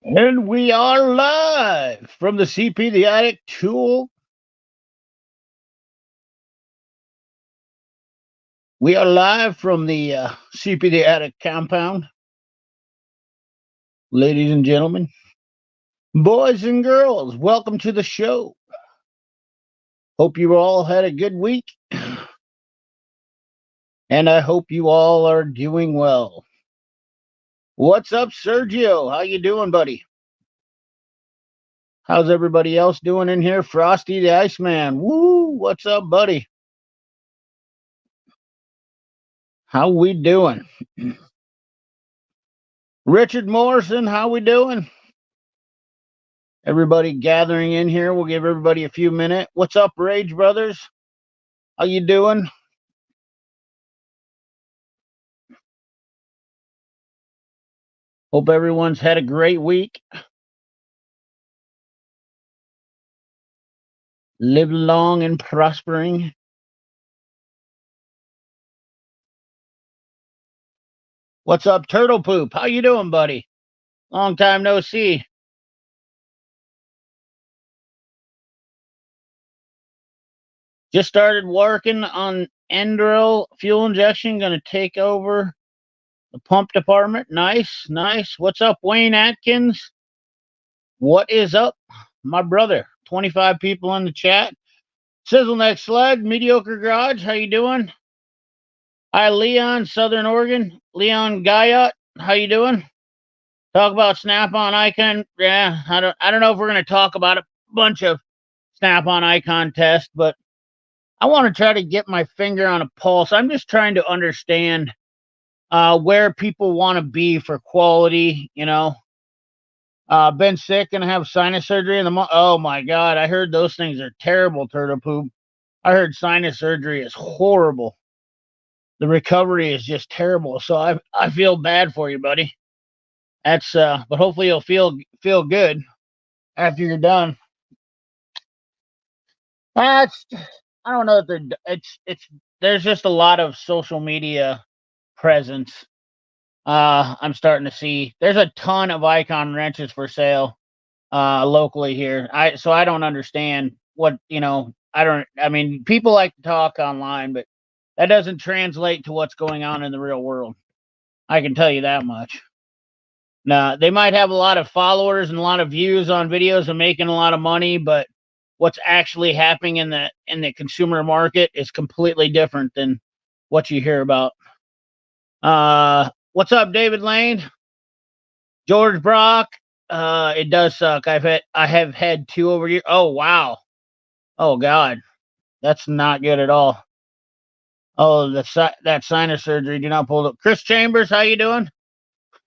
And we are live from the CP the Addict Tool. We are live from the CP the Addict compound. Ladies and gentlemen, boys and girls, welcome to the show. Hope you all had a good week. And I hope you all are doing well. What's up, Sergio? How you doing, buddy? How's everybody else doing in here? Frosty the Iceman. Woo! What's up, buddy? How we doing? Richard Morrison, how we doing? Everybody gathering in here. We'll give everybody a few minutes. What's up, Rage Brothers? How you doing? Hope everyone's had a great week. Live long and prospering. What's up, Turtle Poop? How you doing, buddy? Long time no see. Just started working on Endril fuel injection. Going to take over the pump department. Nice, nice. What's up, Wayne Atkins? What is up, my brother? 25 people in the chat. Sizzleneck Sled, Mediocre Garage. How you doing? Hi, Leon, Southern Oregon. Leon Guyot, how you doing? Talk about Snap-on Icon. Yeah, I don't know if we're going to talk about a bunch of Snap-on Icon tests, but I want to try to get my finger on a pulse. I'm just trying to understand where people want to be for quality. Been sick and have sinus surgery in the month. Oh my God, I heard those things are terrible, Turtle Poop. I heard sinus surgery is horrible. The recovery is just terrible. So I feel bad for you, buddy. That's but hopefully you'll feel good after you're done. That's I don't know if it's there's just a lot of social media presence. I'm starting to see there's a ton of Icon wrenches for sale locally here. I don't understand what I mean people like to talk online, but that doesn't translate to what's going on in the real world. I can tell you that much. Now, they might have a lot of followers and a lot of views on videos and making a lot of money, but what's actually happening in the consumer market is completely different than what you hear about. What's up, David Lane? George Brock. It does suck. I have had two over here. Oh wow. Oh God. That's not good at all. Oh, that sinus surgery. Do not pull the Chris Chambers, how you doing?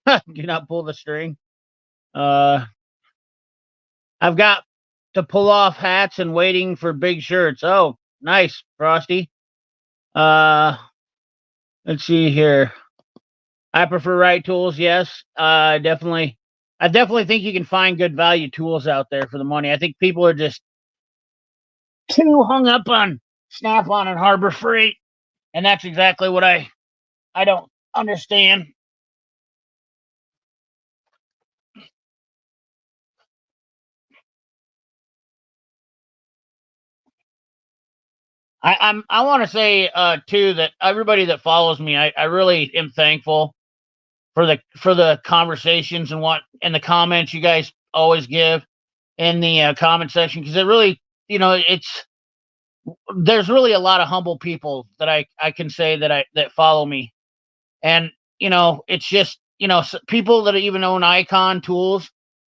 Do not pull the string. I've got to pull off hats and waiting for big shirts. Oh, nice, Frosty. Let's see here. I prefer right tools. Yes, definitely. I definitely think you can find good value tools out there for the money. I think people are just too hung up on Snap-on and Harbor Freight, and that's exactly what I don't understand. I want to say too that everybody that follows me, I really am thankful for the conversations and what and the comments you guys always give in the comment section, because it really it's there's really a lot of humble people that I can say that follow me, and it's just people that even own Icon tools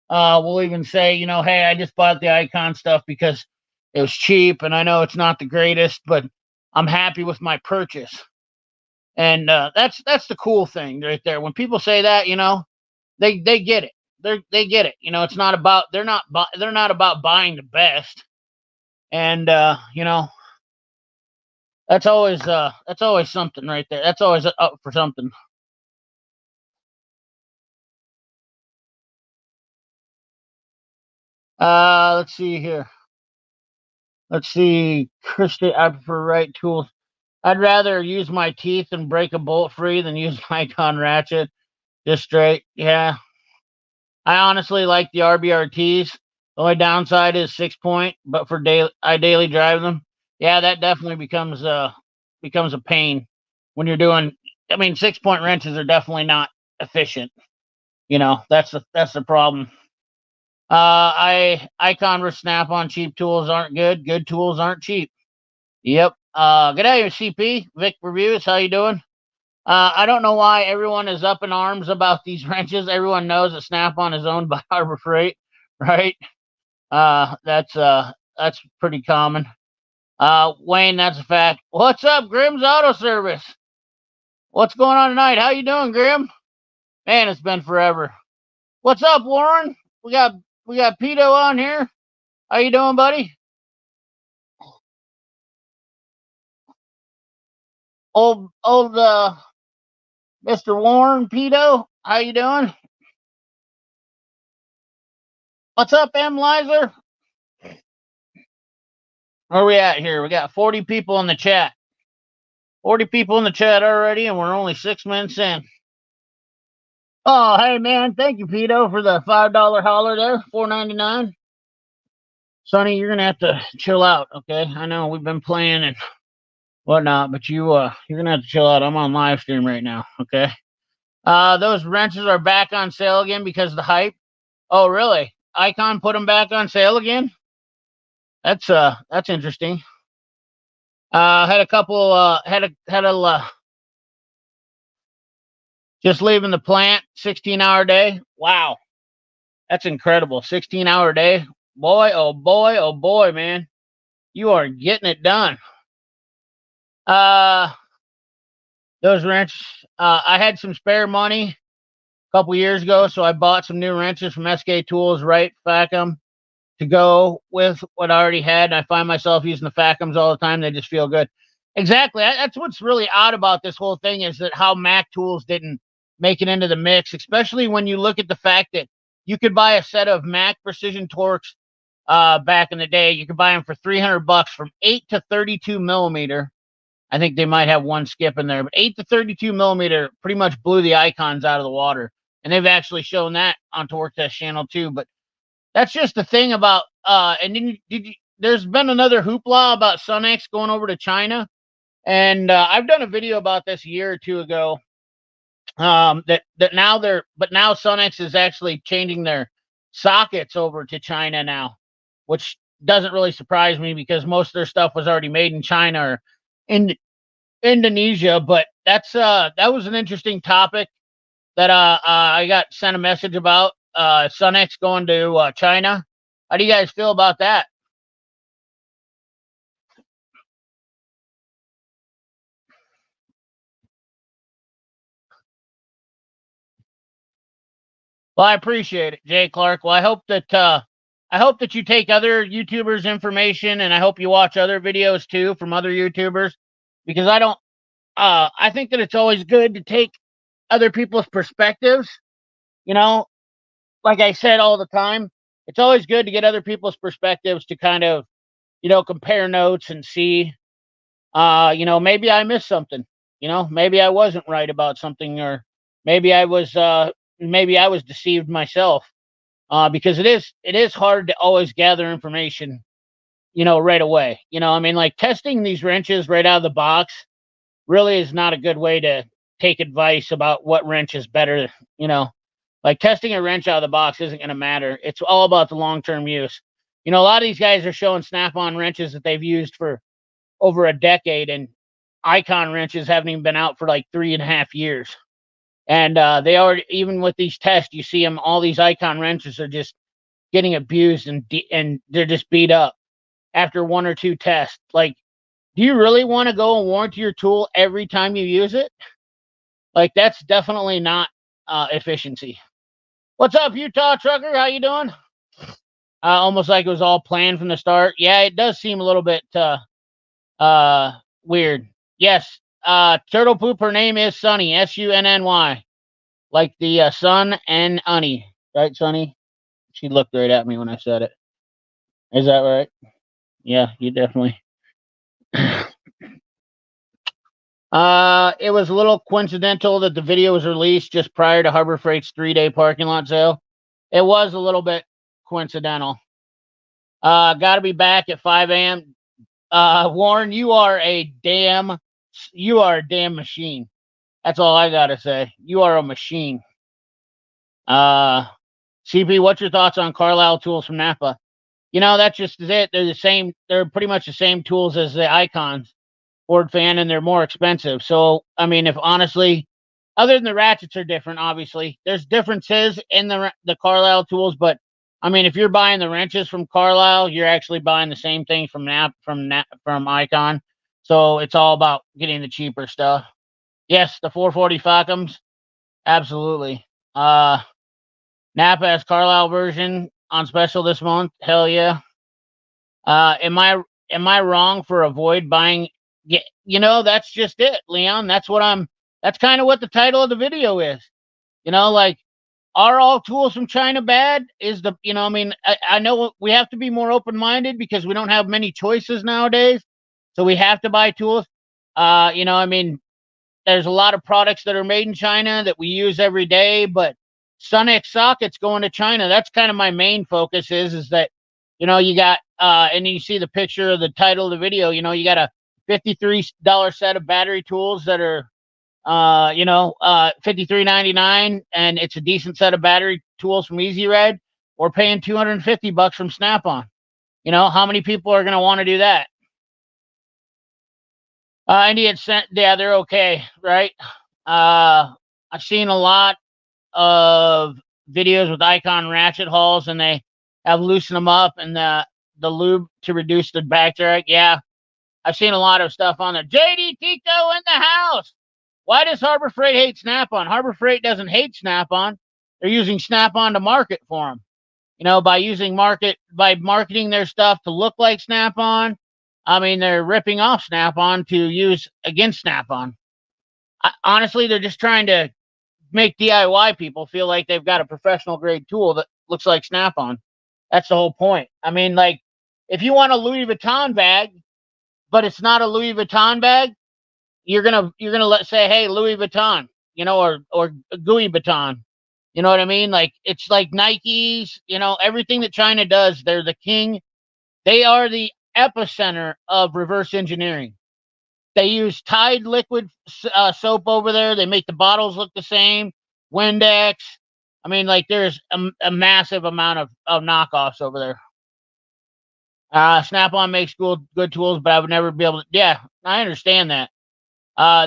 will even say hey, I just bought the Icon stuff because it was cheap, and I know it's not the greatest, but I'm happy with my purchase. And that's the cool thing right there. When people say that, they get it. They get it. It's not about they're not about buying the best. And that's always something right there. That's always up for something. Let's see here. Let's see, Christy. I prefer right tools. I'd rather use my teeth and break a bolt free than use my Icon ratchet just straight. Yeah. I honestly like the RBRTs. The only downside is 6 point, but for daily, I daily drive them. Yeah, that definitely becomes a pain when you're doing. I mean, 6 point wrenches are definitely not efficient. You know, that's the problem. I Icon Snap on cheap tools aren't good. Good tools aren't cheap. Yep. Good day, CP. Vic Reviews. How you doing? I don't know why everyone is up in arms about these wrenches. Everyone knows that Snap-on is owned by Harbor Freight, right? That's pretty common. Wayne, that's a fact. What's up, Grim's Auto Service? What's going on tonight? How you doing, Grim? Man, it's been forever. What's up, Warren? We got Pito on here. How you doing, buddy? Old Mr. Warren Pito, how you doing? What's up, M. Lizer? Where we at here? We got 40 people in the chat. 40 people in the chat already, and we're only 6 minutes in. Oh, hey, man. Thank you, Pito, for the $5 holler there. $4.99. Sonny, you're going to have to chill out, okay? I know we've been playing and whatnot, but you're going to have to chill out. I'm on live stream right now, okay? Those wrenches are back on sale again because of the hype. Oh, really? Icon put them back on sale again? That's interesting. Had a couple, just leaving the plant, 16-hour day. Wow. That's incredible. 16-hour day. Boy, oh boy, oh boy, man. You are getting it done. Those wrenches, I had some spare money a couple years ago, so I bought some new wrenches from SK Tools, right? Facum, to go with what I already had. And I find myself using the Facums all the time. They just feel good. Exactly. That's what's really odd about this whole thing is that how Mac Tools didn't make it into the mix, especially when you look at the fact that you could buy a set of Mac Precision Torques back in the day. You could buy them for $300 from 8 to 32 millimeter. I think they might have one skip in there, but 8 to 32 millimeter pretty much blew the Icons out of the water. And they've actually shown that on Torque Test channel too. But that's just the thing about, and then there's been another hoopla about Sunex going over to China. And I've done a video about this a year or two ago. That now now Sunex is actually changing their sockets over to China now, which doesn't really surprise me because most of their stuff was already made in China or in Indonesia. But that was an interesting topic that I got sent a message about. Sunex going to China. How do you guys feel about that? Well, I appreciate it, Jay Clark. Well, I hope that you take other YouTubers' information, and I hope you watch other videos too from other YouTubers, because I think that it's always good to take other people's perspectives. You know, like I said all the time, it's always good to get other people's perspectives to kind of, compare notes and see, maybe I missed something. Maybe I wasn't right about something, or maybe I was deceived myself. Because it is hard to always gather information, right away. I mean, like testing these wrenches right out of the box really is not a good way to take advice about what wrench is better. Like testing a wrench out of the box isn't going to matter. It's all about the long-term use. A lot of these guys are showing Snap-on wrenches that they've used for over a decade, and Icon wrenches haven't even been out for like 3.5 years. And they already, even with these tests, you see them, all these Icon wrenches are just getting abused and they're just beat up after 1 or 2 tests. Like, do you really want to go and warranty your tool every time you use it? Like, that's definitely not efficiency. What's up, Utah Trucker? How you doing? Almost like it was all planned from the start. Yeah, it does seem a little bit weird. Yes, Turtle Poop, her name is Sunny, Sunny, like the sun and honey, right, Sunny? She looked right at me when I said it. Is that right? Yeah, you definitely. It was a little coincidental that the video was released just prior to Harbor Freight's 3-day parking lot sale. It was a little bit coincidental. Got to be back at 5 a.m. Warren, you are a damn machine. That's all I gotta say. You are a machine. Uh, CP, what's your thoughts on Carlisle tools from Napa? You know, that's just it. They're the same. They're pretty much the same tools as the Icons Ford fan, and they're more expensive. So, I mean, if honestly, other than the ratchets are different, obviously, there's differences in the Carlisle tools. But I mean, if you're buying the wrenches from Carlisle, you're actually buying the same thing from Icon. So it's all about getting the cheaper stuff. Yes, the 440 Falcons, absolutely. Napa has Carlisle version on special this month. Hell yeah. Am I wrong for avoid buying? You know, that's just it, Leon. That's kind of what the title of the video is. You know, like, are all tools from China bad? I mean, I know we have to be more open minded because we don't have many choices nowadays. So we have to buy tools. I mean, there's a lot of products that are made in China that we use every day, but Sunex sockets going to China. That's kind of my main focus is that, you got, and you see the picture of the title of the video, you got a $53 set of battery tools that are, $53.99, and it's a decent set of battery tools from Easy Red, or paying $250 from Snap-on. How many people are going to want to do that? Indian cent, yeah, they're okay, right? I've seen a lot of videos with Icon ratchet hauls, and they have loosened them up and the lube to reduce the back drag. Yeah, I've seen a lot of stuff on there. JD Tico in the house. Why does Harbor Freight hate Snap-on? Harbor Freight doesn't hate Snap-on. They're using Snap-on to market for them. By marketing their stuff to look like Snap-on. I mean, they're ripping off Snap-on to use against Snap-on. Honestly, they're just trying to make DIY people feel like they've got a professional grade tool that looks like Snap-on. That's the whole point. I mean, like, if you want a Louis Vuitton bag, but it's not a Louis Vuitton bag, you're gonna say, hey, Louis Vuitton, or Gooey Vuitton. You know what I mean? Like, it's like Nikes, everything that China does, they're the king. They are the epicenter of reverse engineering. They use Tide liquid soap over there. They make the bottles look the same. Windex. I mean, like, there's a massive amount of knockoffs over there. Snap-on makes good tools, but I would never be able to. Yeah, I understand that.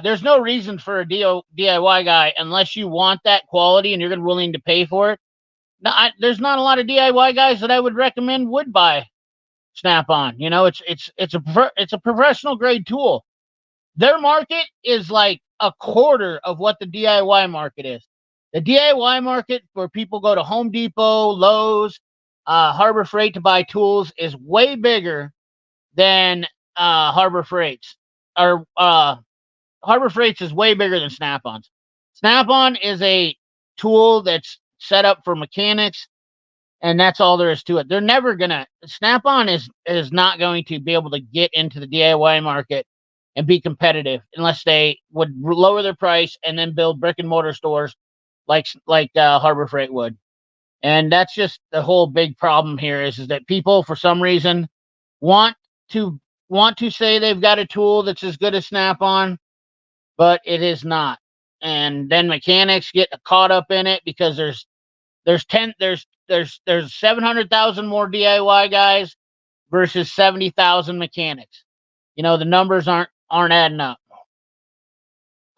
There's no reason for a DIY guy unless you want that quality and you're willing to pay for it. Now, there's not a lot of DIY guys that I would recommend would buy Snap-on. It's a professional grade tool. Their market is like a quarter of what the DIY market is. The DIY market, where people go to Home Depot, Lowe's, Harbor Freight to buy tools, is way bigger than Harbor Freight's. Or Harbor Freight's is way bigger than Snap-on's. Snap-on is a tool that's set up for mechanics, and that's all there is to it. They're never gonna. Snap-on is not going to be able to get into the DIY market and be competitive unless they would lower their price and then build brick and mortar stores like Harbor Freight would. And that's just the whole big problem here is that people, for some reason, want to say they've got a tool that's as good as Snap-on, but it is not. And then mechanics get caught up in it because there's 700,000 more DIY guys versus 70,000 mechanics. The numbers aren't adding up.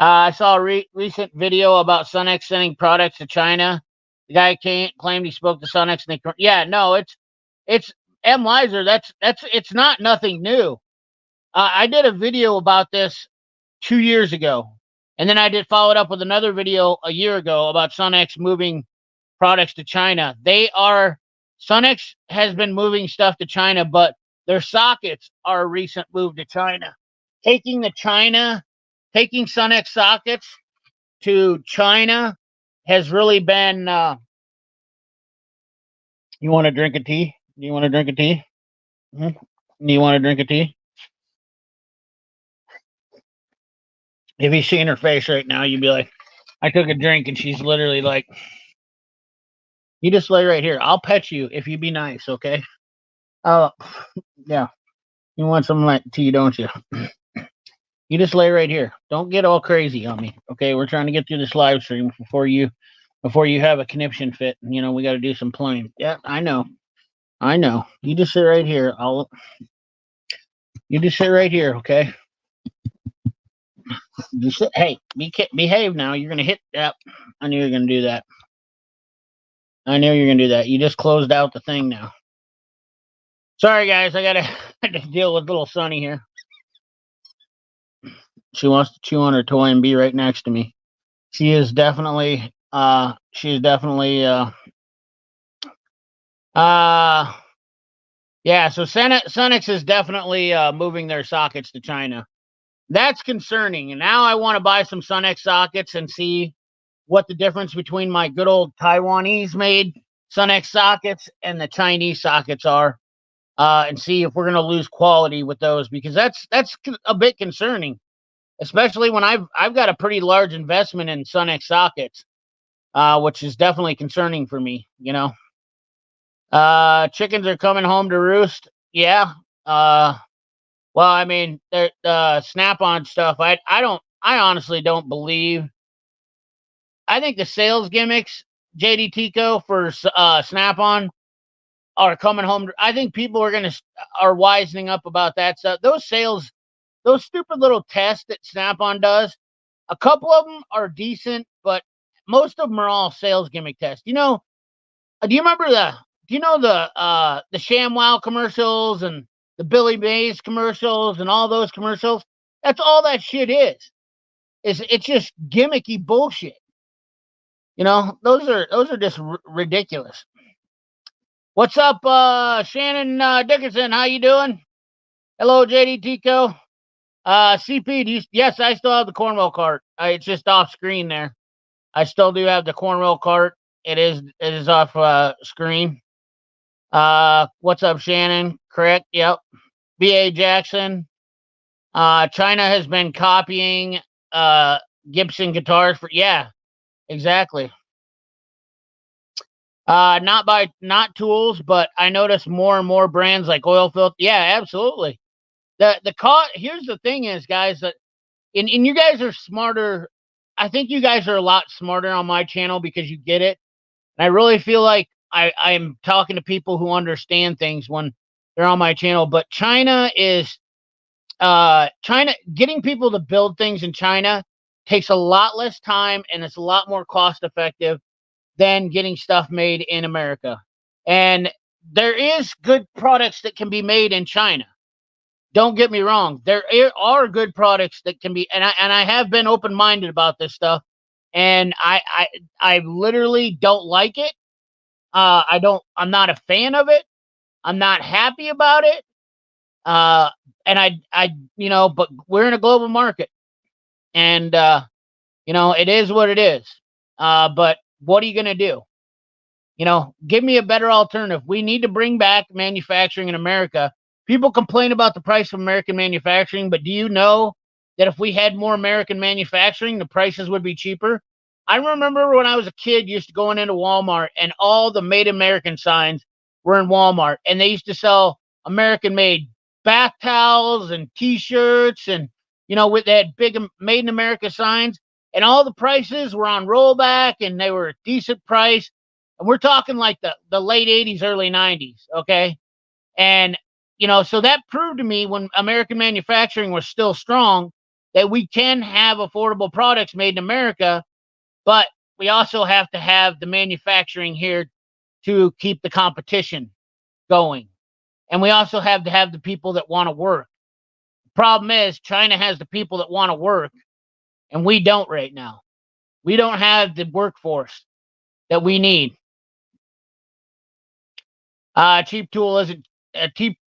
I saw a recent video about Sunex sending products to China. The guy claimed he spoke to Sunex, and it's M. Lizer. It's not nothing new. I did a video about this 2 years ago, and then I did follow it up with another video a year ago about Sunex moving products to China. Sunex has been moving stuff to China, but their sockets are a recent move to China. Taking Sunex sockets to China has really been. You want to drink a tea? Do you want to drink a tea? Do you want to drink a tea? If you seen her face right now, you'd be like, I took a drink, and she's literally like, You just lay right here. I'll pet you if you be nice, okay? Uh, yeah. You want some like tea, don't you? You just lay right here. Don't get all crazy on me, okay? We're trying to get through this live stream before you have a conniption fit. You know, we got to do some playing. Yeah, I know. I know. You just sit right here. You just sit right here, okay? Just sit. Hey, behave now. You're gonna hit. Yep. I knew you were gonna do that. I knew you were gonna do that. You just closed out the thing now. Sorry, guys. I gotta deal with little Sunny here. She wants to chew on her toy and be right next to me. She is definitely. She's definitely. Uh. Yeah. So Sunex is definitely moving their sockets to China. That's concerning. And now I want to buy some Sunex sockets and see what the difference between my good old Taiwanese made Sunex sockets and the Chinese sockets are, and see if we're going to lose quality with those, because that's a bit concerning, especially when I've got a pretty large investment in Sunex sockets, which is definitely concerning for me. You know, chickens are coming home to roost. Yeah. Well, I mean, the Snap-on stuff. I honestly don't believe. I think the sales gimmicks, JD Tico, for Snap-on are coming home. I think people are wisening up about that stuff. Those stupid little tests that Snap-on does, a couple of them are decent, but most of them are all sales gimmick tests. You know, do you remember the ShamWow commercials and the Billy Mays commercials and all those commercials? That's all that shit is. It's just gimmicky bullshit. You know, those are just ridiculous. What's up, Shannon Dickinson? How you doing? Hello, JD Tico. CP, yes, I still have the Cornwell cart. It's just off screen there. I still do have the Cornwell cart. It is off screen. What's up, Shannon? Correct. Yep. BA Jackson. China has been copying Gibson guitars for, yeah, exactly. Not tools, but I notice more and more brands like oil filter. Yeah, absolutely. The cost. Here's the thing is, guys, that and you guys are smarter. I think you guys are a lot smarter on my channel because you get it. And I really feel like I'm talking to people who understand things when they're on my channel. But China getting people to build things in China takes a lot less time and it's a lot more cost effective than getting stuff made in America. And there is good products that can be made in China. Don't get me wrong. There are good products that can be, and I have been open minded about this stuff, and I literally don't like it. I'm not a fan of it. I'm not happy about it. And but we're in a global market, and it is what it is. But what are you gonna do? Give me a better alternative. We need to bring back manufacturing in America. People complain about the price of American manufacturing, but do you know that if we had more American manufacturing, the prices would be cheaper? I remember when I was a kid, used to going into Walmart and all the Made American signs were in Walmart, and they used to sell American made bath towels and T-shirts, and with that big Made in America signs, and all the prices were on rollback, and they were a decent price. And we're talking like the late 80s, early 90s, okay? And, so that proved to me when American manufacturing was still strong that we can have affordable products made in America, but we also have to have the manufacturing here to keep the competition going. And we also have to have the people that want to work. The problem is China has the people that want to work, and we don't right now. We don't have the workforce that we need. Cheap tool isn't cheap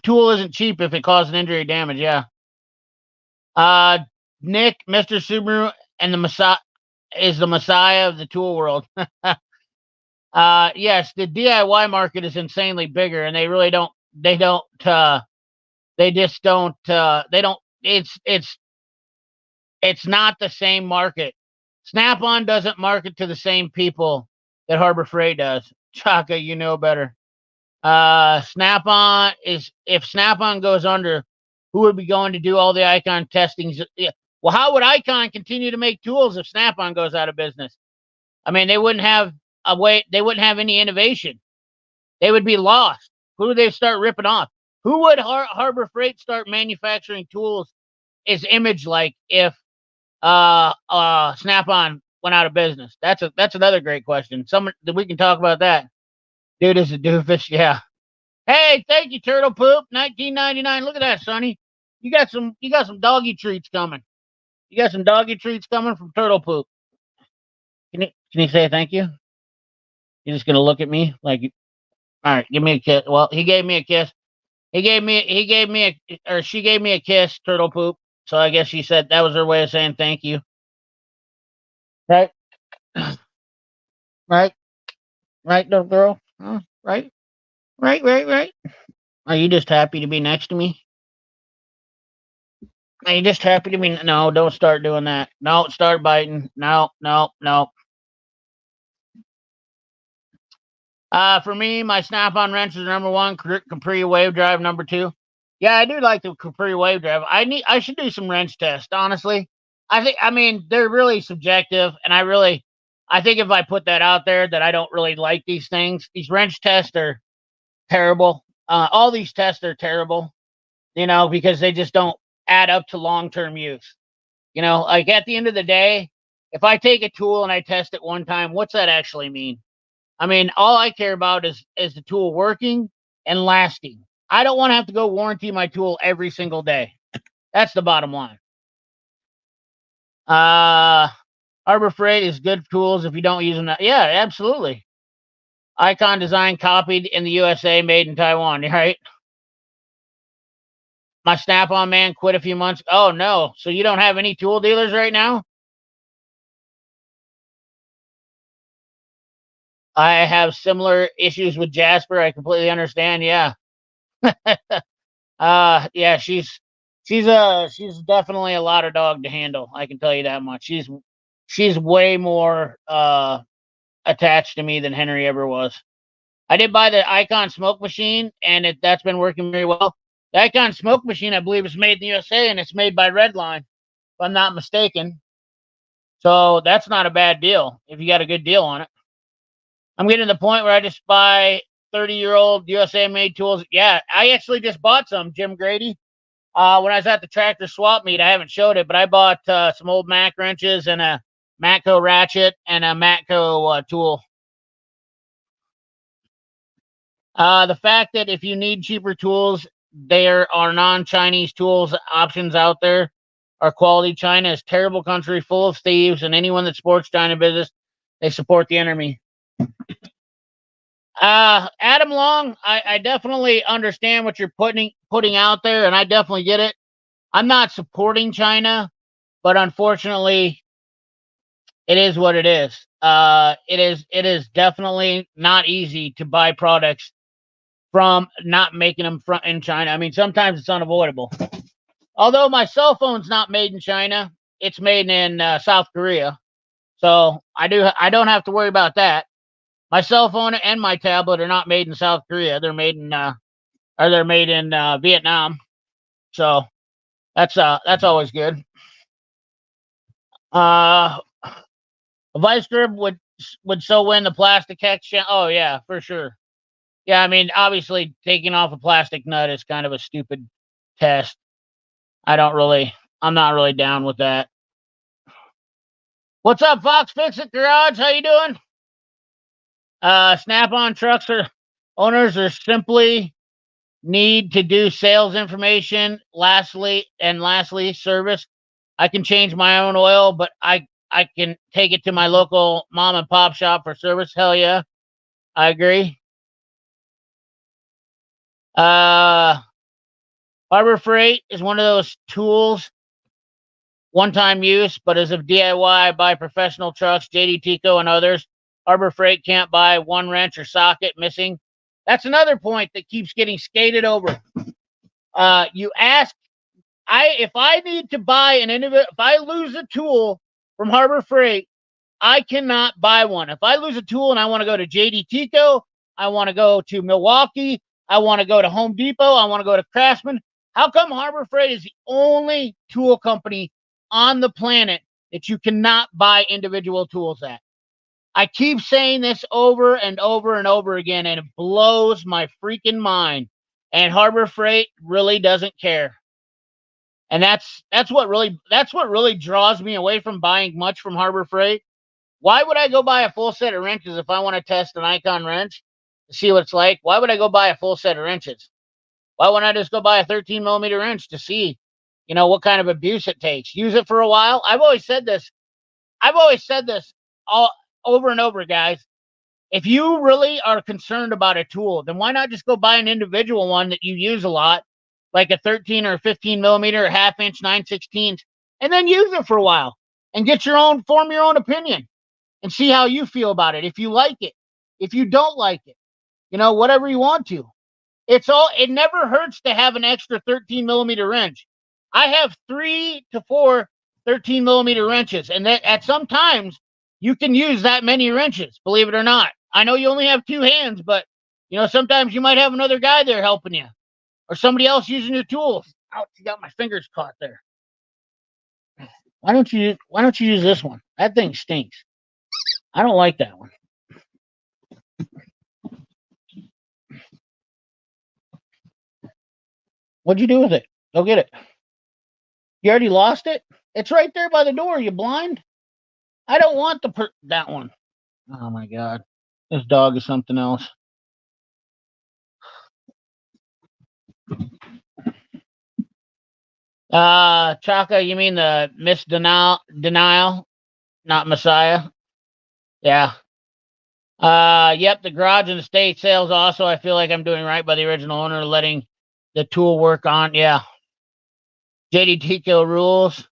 tool isn't cheap if it causes injury or damage. Yeah. Nick, Mr. Subaru, and the Messiah is the Messiah of the tool world. Yes, the DIY market is insanely bigger, and they really don't. They don't. They just don't. They don't. It's not the same market. Snap-on doesn't market to the same people that Harbor Freight does. Chaka, you know better. Snap-on is if Snap-on goes under, who would be going to do all the Icon testings? Yeah. Well, how would Icon continue to make tools if Snap-on goes out of business? I mean, they wouldn't have a way. They wouldn't have any innovation. They would be lost. Who would they start ripping off? Who would Harbor Freight start manufacturing tools is image like if Snap-on went out of business? That's another great question. Someone that we can talk about that. Dude is a doofus. Yeah. Hey, thank you, Turtle Poop. 1999. Look at that, Sonny. You got some doggy treats coming. You got some doggy treats coming from Turtle Poop. Can you say thank you? You're just gonna look at me like, all right, give me a kiss. Well, he gave me a kiss. She gave me a kiss, Turtle Poop. So I guess she said that was her way of saying thank you. Right? Right? Right, little girl? Huh? Right? Right. Are you just happy to be next to me? Are you just happy to be? No, don't start doing that. No, start biting. No. For me, my Snap-on wrench is number one. Capri Wave Drive number two. Yeah, I do like the Capri Wave Drive. I should do some wrench tests. Honestly, I mean they're really subjective, and I think if I put that out there that I don't really like these things. These wrench tests are terrible. All these tests are terrible. Because they just don't add up to long-term use. Like at the end of the day, if I take a tool and I test it one time, what's that actually mean? I mean, all I care about is the tool working and lasting. I don't want to have to go warranty my tool every single day. That's the bottom line. Harbor Freight is good tools if you don't use them. Yeah, absolutely. Icon design copied in the USA, made in Taiwan, right? My Snap-on man quit a few months. Oh no! So you don't have any tool dealers right now? I have similar issues with Jasper. I completely understand. Yeah. Yeah, she's definitely a lot of dog to handle. I can tell you that much. She's way more attached to me than Henry ever was. I did buy the Icon smoke machine, and that's been working very well. The Icon smoke machine, I believe, is made in the USA, and it's made by Redline, if I'm not mistaken. So that's not a bad deal if you got a good deal on it. I'm getting to the point where I just buy 30-year-old USA made tools. Yeah, I actually just bought some, Jim Grady. When I was at the tractor swap meet, I haven't showed it, but I bought some old Mac wrenches and a Matco ratchet and a Matco tool. The fact that if you need cheaper tools, there are non-Chinese tools options out there. Our quality China is terrible country full of thieves, and anyone that supports China business, they support the enemy. Adam Long, I definitely understand what you're putting out there, and I definitely get it. I'm not supporting China, but unfortunately, it is what it is. It is definitely not easy to buy products from not making them in China. I mean, sometimes it's unavoidable. Although my cell phone's not made in China, it's made in South Korea, so I don't have to worry about that. My cell phone and my tablet are not made in South Korea. They're made in Vietnam. So that's always good. A vice grip would so win the plastic hex. Oh yeah, for sure. Yeah, I mean, obviously taking off a plastic nut is kind of a stupid test. I'm not really down with that. What's up, Fox Fix It Garage? How you doing? Snap-on trucks owners are simply need to do sales information. Lastly, service. I can change my own oil, but I can take it to my local mom and pop shop for service. Hell yeah, I agree. Harbor Freight is one of those tools, one-time use, but as of DIY by professional trucks, JD Tico and others. Harbor Freight can't buy one wrench or socket missing. That's another point that keeps getting skated over. You ask, if I need to buy if I lose a tool from Harbor Freight, I cannot buy one. If I lose a tool and I want to go to JD Tico, I want to go to Milwaukee, I want to go to Home Depot, I want to go to Craftsman. How come Harbor Freight is the only tool company on the planet that you cannot buy individual tools at? I keep saying this over and over and over again, and it blows my freaking mind. And Harbor Freight really doesn't care. And that's what really draws me away from buying much from Harbor Freight. Why would I go buy a full set of wrenches if I want to test an Icon wrench to see what it's like? Why would I go buy a full set of wrenches? Why wouldn't I just go buy a 13 millimeter wrench to see, what kind of abuse it takes? Use it for a while. I've always said this. All over and over, guys. If you really are concerned about a tool, then why not just go buy an individual one that you use a lot, like a 13 or 15 millimeter, or half inch 9/16, and then use it for a while and form your own opinion and see how you feel about it. If you like it, if you don't like it, whatever you want to. It never hurts to have an extra 13 millimeter wrench. I have 3 to 4 13 millimeter wrenches, and that at some times you can use that many wrenches, believe it or not. I know you only have 2 hands, but sometimes you might have another guy there helping you or somebody else using your tools. Ouch, you got my fingers caught there. Why don't you use this one? That thing stinks. I don't like that one. What'd you do with it? Go get it. You already lost it? It's right there by the door. You blind? I don't want that one. Oh my God. This dog is something else. Chaka, you mean the Miss Denial, not Messiah? Yeah. Yep, the garage and estate sales also. I feel like I'm doing right by the original owner, letting the tool work on. Yeah. JD Tico rules.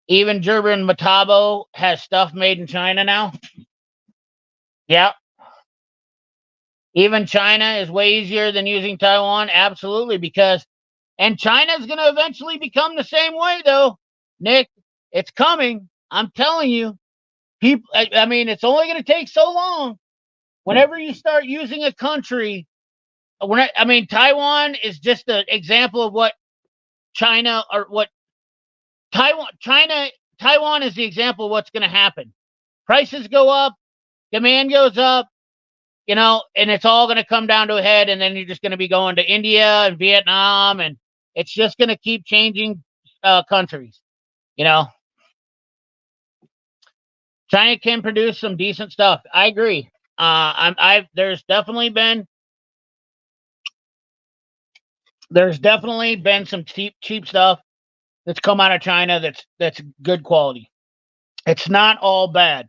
Even German Metabo has stuff made in China now. Yeah. Even China is way easier than using Taiwan. Absolutely, and China's going to eventually become the same way, though. Nick, it's coming. I'm telling you. People, I mean, it's only going to take so long. Whenever you start using a country, Taiwan is just an example of what China or what Taiwan is the example of what's going to happen. Prices go up, demand goes up, and it's all going to come down to a head, and then you're just going to be going to India and Vietnam, and it's just going to keep changing countries. China can produce some decent stuff. I agree. There's definitely been some cheap stuff that's come out of China that's good quality. It's not all bad.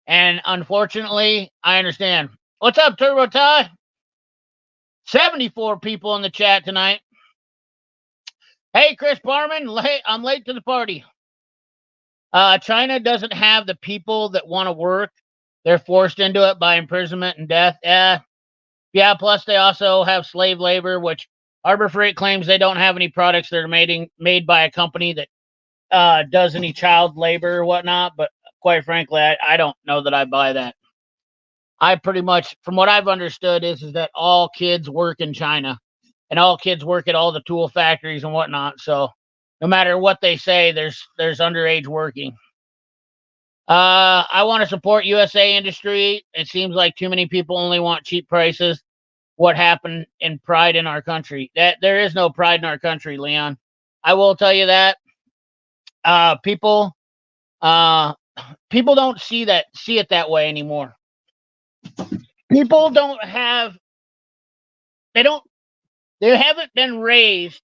And unfortunately, I understand. What's up, Turbo Ty? 74 people in the chat tonight. Hey, Chris Barman, I'm late to the party. China doesn't have the people that want to work. They're forced into it by imprisonment and death. Yeah, plus they also have slave labor, which Harbor Freight claims they don't have any products that are made by a company that does any child labor or whatnot. But quite frankly, I don't know that I buy that. I pretty much, from what I've understood, is that all kids work in China, and all kids work at all the tool factories and whatnot. So no matter what they say, there's underage working. I want to support USA industry. It seems like too many people only want cheap prices. What happened in pride in our country? That there is no pride in our country, Leon. I will tell you that. People don't see it that way anymore. People they haven't been raised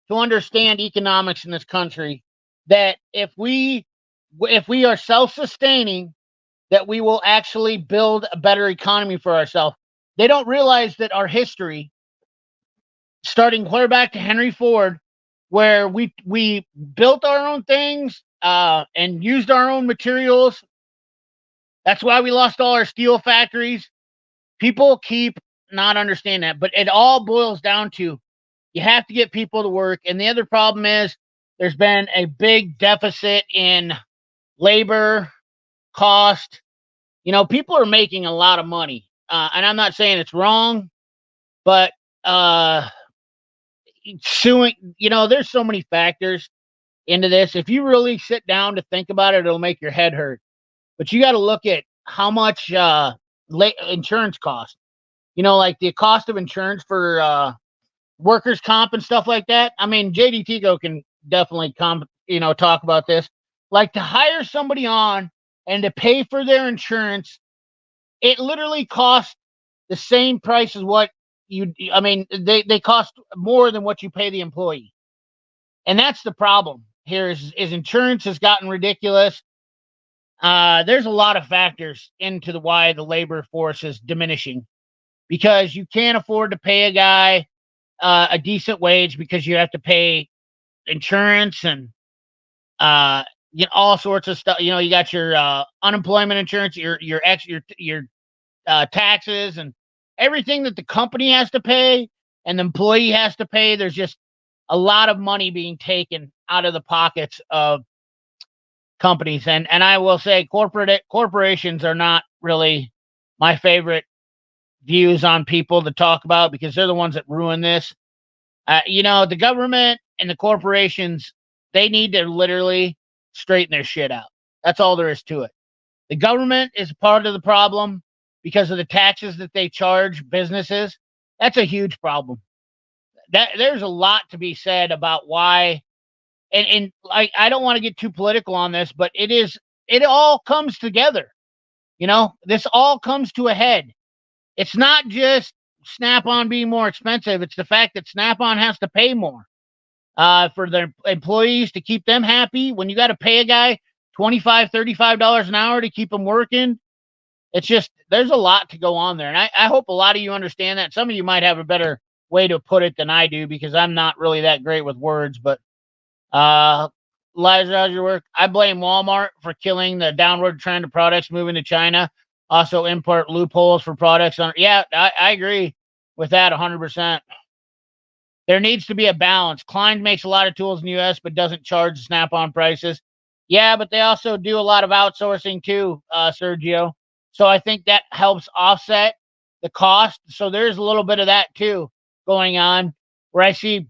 to understand economics in this country, that if we are self-sustaining, that we will actually build a better economy for ourselves. They don't realize that our history, starting clear back to Henry Ford, where we built our own things and used our own materials. That's why we lost all our steel factories. People keep not understanding that, but it all boils down to you have to get people to work. And the other problem is there's been a big deficit in labor cost. People are making a lot of money, and I'm not saying it's wrong, but uh, suing. There's so many factors into this. If you really sit down to think about it, it'll make your head hurt. But you got to look at how much insurance costs. Like the cost of insurance for workers' comp and stuff like that. I mean, JD Tico can definitely talk about this. Like to hire somebody on and to pay for their insurance, it literally costs the same price as what I mean, they cost more than what you pay the employee. And that's the problem here is insurance has gotten ridiculous. There's a lot of factors into why the labor force is diminishing because you can't afford to pay a guy a decent wage because you have to pay insurance and all sorts of stuff. You got your unemployment insurance, your taxes, and everything that the company has to pay and the employee has to pay. There's just a lot of money being taken out of the pockets of companies, and I will say corporations are not really my favorite views on people to talk about because they're the ones that ruin this. The government and the corporations, they need to literally straighten their shit out. That's all there is to it. The government is part of the problem because of the taxes that they charge businesses. That's a huge problem. There's a lot to be said about why, and I don't want to get too political on this, but it all comes together. This all comes to a head. It's not just Snap-on being more expensive. It's the fact that Snap-on has to pay more for their employees to keep them happy. When you got to pay a guy $25, $35 an hour to keep him working, it's just, there's a lot to go on there. And I hope a lot of you understand that. Some of you might have a better way to put it than I do because I'm not really that great with words. But Liza, how's your work? I blame Walmart for killing the downward trend of products moving to China. Also import loopholes for products. Yeah, I agree with that 100%. There needs to be a balance. Klein makes a lot of tools in the U.S., but doesn't charge Snap-on prices. Yeah, but they also do a lot of outsourcing too, Sergio. So I think that helps offset the cost. So there's a little bit of that too going on where I see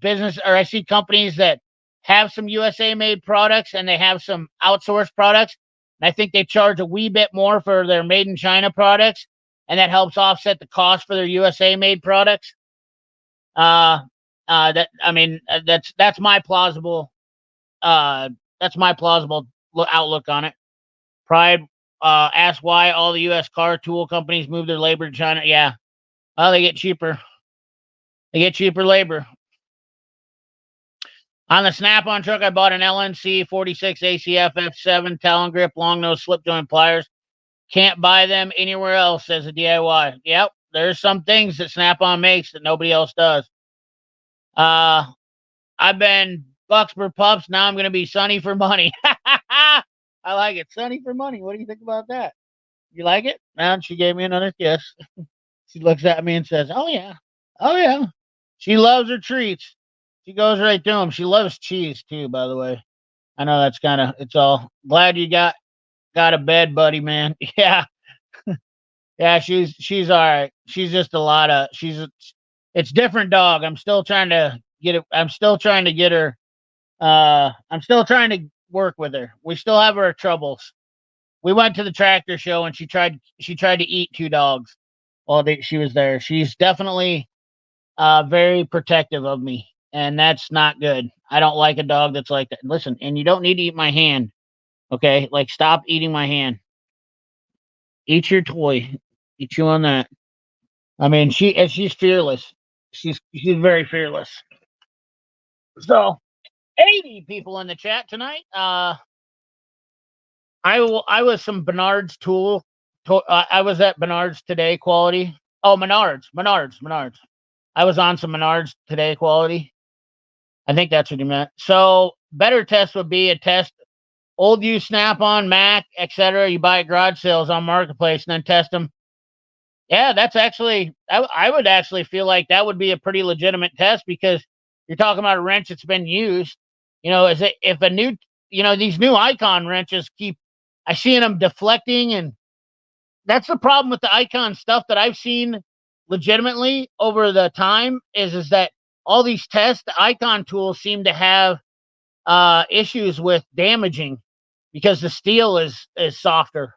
companies that have some USA made products and they have some outsourced products. And I think they charge a wee bit more for their made in China products. And that helps offset the cost for their USA made products. That's my plausible outlook on it. Pride asks why all the U.S. car tool companies move their labor to China. Yeah, well, they get cheaper. They get cheaper labor. On the Snap-on truck, I bought an LNC 46 ACF F7 Talon grip long nose slip joint pliers. Can't buy them anywhere else, says a DIY. Yep, there's some things that Snap-on makes that nobody else does. I've been bucks for pups. Now I'm going to be Sunny for money. I like it. Sunny for money. What do you think about that? You like it? And she gave me another kiss. She looks at me and says, "Oh yeah, oh yeah." She loves her treats. She goes right through them. She loves cheese too, by the way. I know that's it's all. Glad you got a bed, buddy, man. Yeah, yeah. She's all right. She's just a lot of. It's different dog. I'm still trying to get it. I'm still trying to get her. I'm still trying to work with her. We still have our troubles. We went to the tractor show and she tried to eat two dogs while she was there. She's definitely very protective of me, and that's not good. I don't like a dog that's like that. Listen, and you don't need to eat my hand, okay? Like, stop eating my hand. Eat your toy. Eat you on that. I mean, she's fearless. She's very fearless. So, 80 people in the chat tonight. I was some Bernard's tool. I was at Bernard's today quality. Oh, Menards. I was on some Menards today quality. I think that's what you meant. So better test would be a test old used Snap-on, Mac, etc. You buy at garage sales on Marketplace and then test them. Yeah, that's actually, I would actually feel like that would be a pretty legitimate test because you're talking about a wrench that's been used. If a new, these new Icon wrenches keep I seen them deflecting, and that's the problem with the Icon stuff that I've seen legitimately over the time is that all these tests, the Icon tools seem to have issues with damaging because the steel is softer,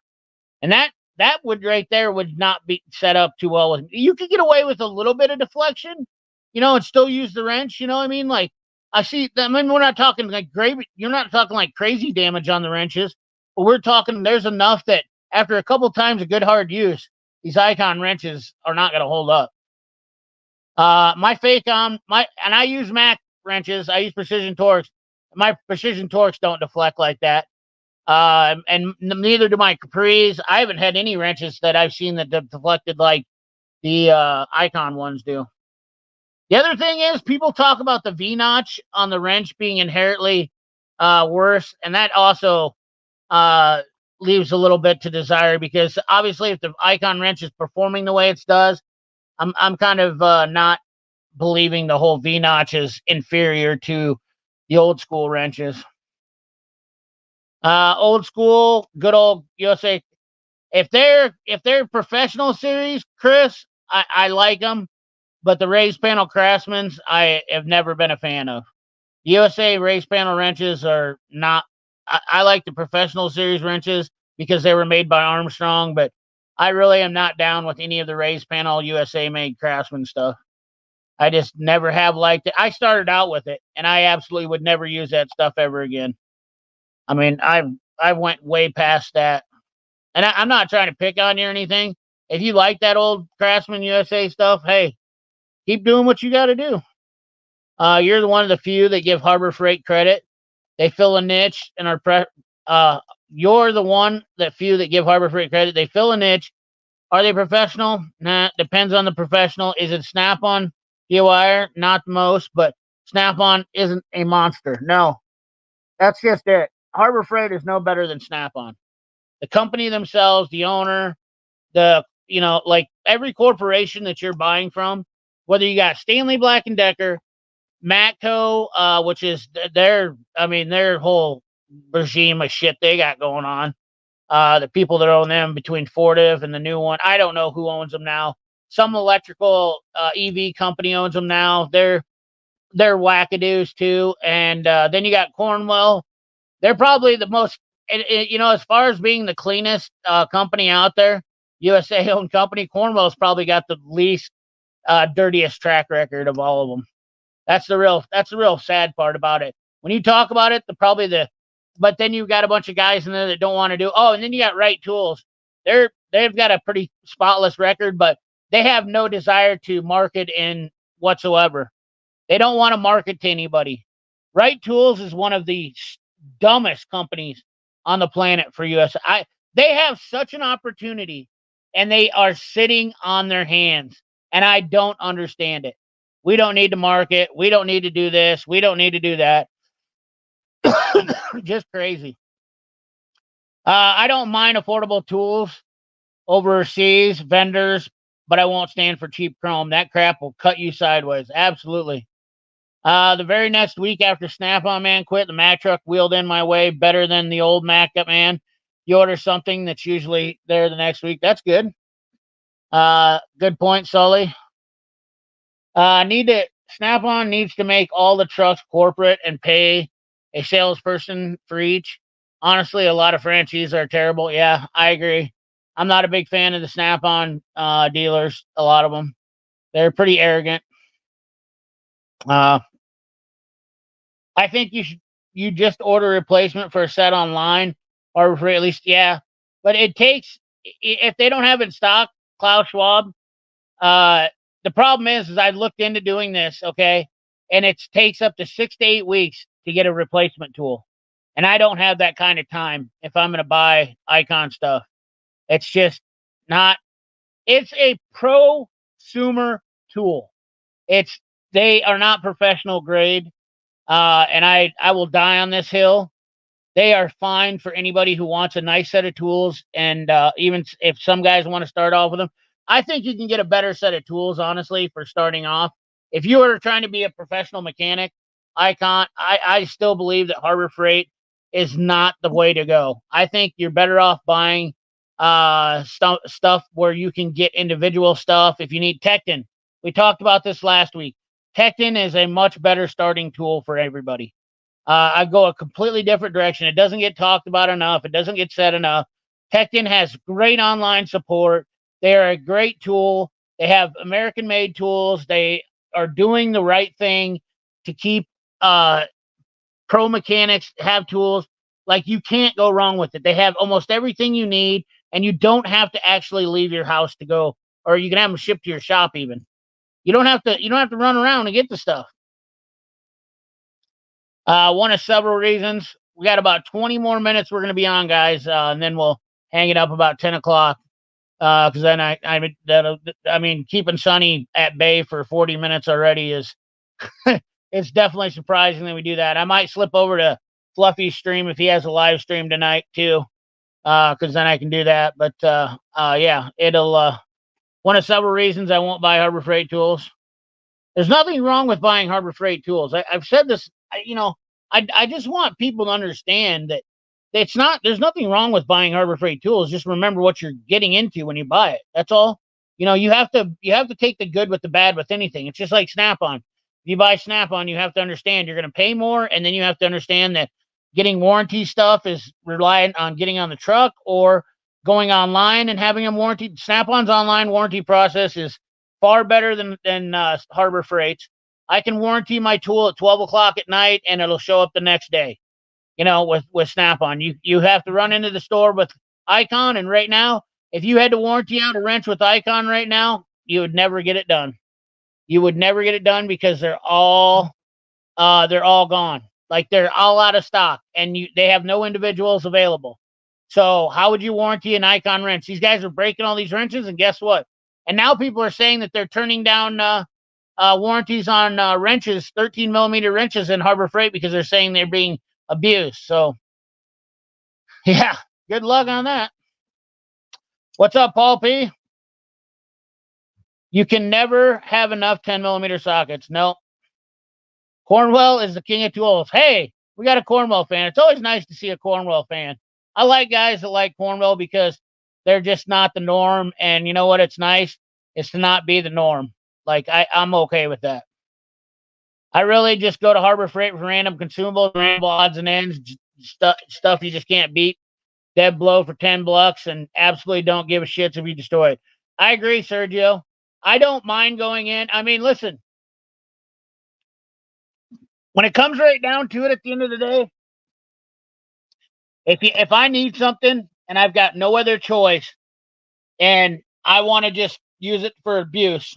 and that would right there would not be set up too well. You could get away with a little bit of deflection, and still use the wrench. You know what I mean? Like I see. I mean, we're not talking like great. You're not talking like crazy damage on the wrenches, but we're talking. There's enough that after a couple times of good hard use, these Icon wrenches are not going to hold up. My Facom, and I use Mac wrenches. I use Precision Torques. My Precision Torques don't deflect like that. And neither do my Capris. I haven't had any wrenches that I've seen that deflected like the Icon ones do. The other thing is people talk about the V notch on the wrench being inherently worse, and that also leaves a little bit to desire because obviously if the Icon wrench is performing the way it does, I'm kind of not believing the whole V notch is inferior to the old school wrenches. Old school, good old USA. If they're professional series, Chris, I like them, but the raised panel Craftsman's I have never been a fan of. USA raised panel wrenches are not. I like the professional series wrenches because they were made by Armstrong, but I really am not down with any of the raised panel USA made Craftsman stuff. I just never have liked it. I started out with it, and I absolutely would never use that stuff ever again. I mean, I went way past that, and I'm not trying to pick on you or anything. If you like that old Craftsman USA stuff, hey, keep doing what you got to do. You're the one of the few that give Harbor Freight credit. They fill a niche and you're the one that few that give Harbor Freight credit. They fill a niche. Are they professional? Nah, depends on the professional. Is it Snap-on DIY? Not the most, but Snap-on isn't a monster. No, that's just it. Harbor Freight is no better than Snap-on. The company themselves, the owner, like every corporation that you're buying from, whether you got Stanley Black and Decker, Matco, which is their whole regime of shit they got going on. The people that own them between Fortive and the new one, I don't know who owns them now. Some electrical EV company owns them now. They're wackadoos too. And then you got Cornwell. They're probably the most, as far as being the cleanest company out there, USA owned company, Cornwell's probably got the least dirtiest track record of all of them. That's the real sad part about it. When you talk about it, but then you've got a bunch of guys in there that don't want to do. Oh, and then you got Right Tools. They've got a pretty spotless record, but they have no desire to market in whatsoever. They don't want to market to anybody. Right Tools is one of the dumbest companies on the planet for us. They have such an opportunity, and they are sitting on their hands, and I don't understand it. We don't need to market. We don't need to do this. We don't need to do that. Just crazy. I don't mind affordable tools overseas, vendors, but I won't stand for cheap chrome. That crap will cut you sideways. Absolutely. The very next week after Snap-on Man quit, the Mack truck wheeled in my way better than the old Mack man. You order something that's usually there the next week. That's good. Good point, Sully. Snap-on needs to make all the trucks corporate and pay a salesperson for each. Honestly, a lot of franchises are terrible. Yeah, I agree. I'm not a big fan of the Snap-on dealers. A lot of them, they're pretty arrogant. I think you just order a replacement for a set online, or for at least But it takes, if they don't have it in stock, Klaus Schwab. The problem is I looked into doing this, okay, and it takes up to 6 to 8 weeks to get a replacement tool, and I don't have that kind of time if I'm going to buy Icon stuff. It's just not. It's a prosumer tool. They are not professional grade. And I will die on this hill. They are fine for anybody who wants a nice set of tools, and even if some guys want to start off with them, I think you can get a better set of tools, honestly, for starting off. If you are trying to be a professional mechanic, Icon, I still believe that Harbor Freight is not the way to go. I think you're better off buying stuff where you can get individual stuff. If you need Tecton, we talked about this last week. Tecton is a much better starting tool for everybody. I go a completely different direction. It doesn't get talked about enough. It doesn't get said enough. Tecton has great online support. They are a great tool. They have American-made tools. They are doing the right thing to keep pro mechanics have tools. Like, you can't go wrong with it. They have almost everything you need, and you don't have to actually leave your house to go, or you can have them shipped to your shop even. You don't have to run around and get the stuff. One of several reasons. We got about 20 more minutes we're going to be on, guys, and then we'll hang it up about 10 o'clock. Because then I mean, keeping Sonny at bay for 40 minutes already is it's definitely surprising that we do that. I might slip over to Fluffy's stream if he has a live stream tonight too, because then I can do that. But yeah, it'll one of several reasons I won't buy Harbor Freight tools. There's nothing wrong with buying Harbor Freight tools. I've said this, I just want people to understand that there's nothing wrong with buying Harbor Freight tools. Just remember what you're getting into when you buy it. That's all. You have to take the good with the bad with anything. It's just like Snap-on. If you buy Snap-on, you have to understand you're going to pay more, and then you have to understand that getting warranty stuff is reliant on getting on the truck or going online and having a warranty. Snap-on's online warranty process is far better than Harbor Freight's. I can warranty my tool at 12 o'clock at night, and it'll show up the next day. With Snap-on, you have to run into the store with Icon, and right now, if you had to warranty out a wrench with Icon right now, you would never get it done. You would never get it done because they're all gone. Like, they're all out of stock, and they have no individuals available. So how would you warranty an Icon wrench? These guys are breaking all these wrenches, and guess what? And now people are saying that they're turning down warranties on wrenches, 13 millimeter wrenches in Harbor Freight, because they're saying they're being abused. So yeah, good luck on that. What's up, Paul P? You can never have enough 10 millimeter sockets. No. Cornwell is the king of tools. Hey, we got a Cornwell fan. It's always nice to see a Cornwell fan. I like guys that like Cornwell because they're just not the norm. And you know what? It's nice. It's to not be the norm. Like, I'm okay with that. I really just go to Harbor Freight for random consumables, random odds and ends, stuff you just can't beat. Dead blow for $10 and absolutely don't give a shit if you destroy it. I agree, Sergio. I don't mind going in. I mean, listen, when it comes right down to it, at the end of the day, if I need something and I've got no other choice and I want to just use it for abuse,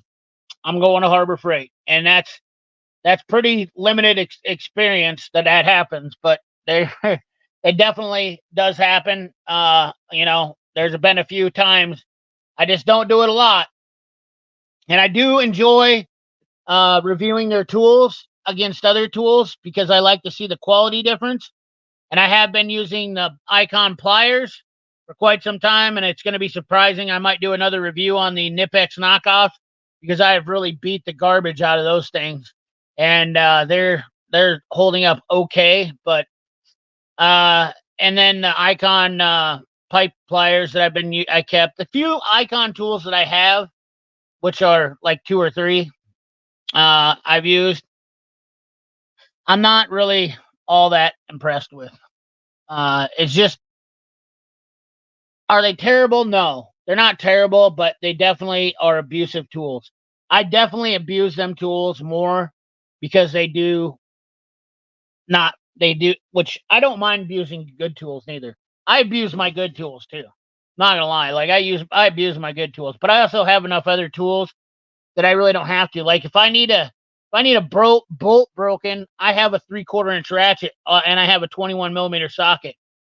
I'm going to Harbor Freight. And that's pretty limited experience that happens, but it definitely does happen. There's been a few times. I just don't do it a lot. And I do enjoy reviewing their tools against other tools because I like to see the quality difference. And I have been using the Icon pliers for quite some time, and it's going to be surprising. I might do another review on the Nipex knockoff because I have really beat the garbage out of those things. And they're holding up okay, but and then the Icon pipe pliers that I kept. The few Icon tools that I have, which are like 2 or 3, I've used. I'm not really all that impressed with. It's just, are they terrible? No, they're not terrible, but they definitely are abusive tools. I definitely abuse them tools more because they do, which I don't mind abusing good tools neither. I abuse my good tools too. Not gonna lie, like I abuse my good tools, but I also have enough other tools that I really don't have to. Like if I need a bolt broken, I have a 3/4 inch ratchet and I have a 21 millimeter socket.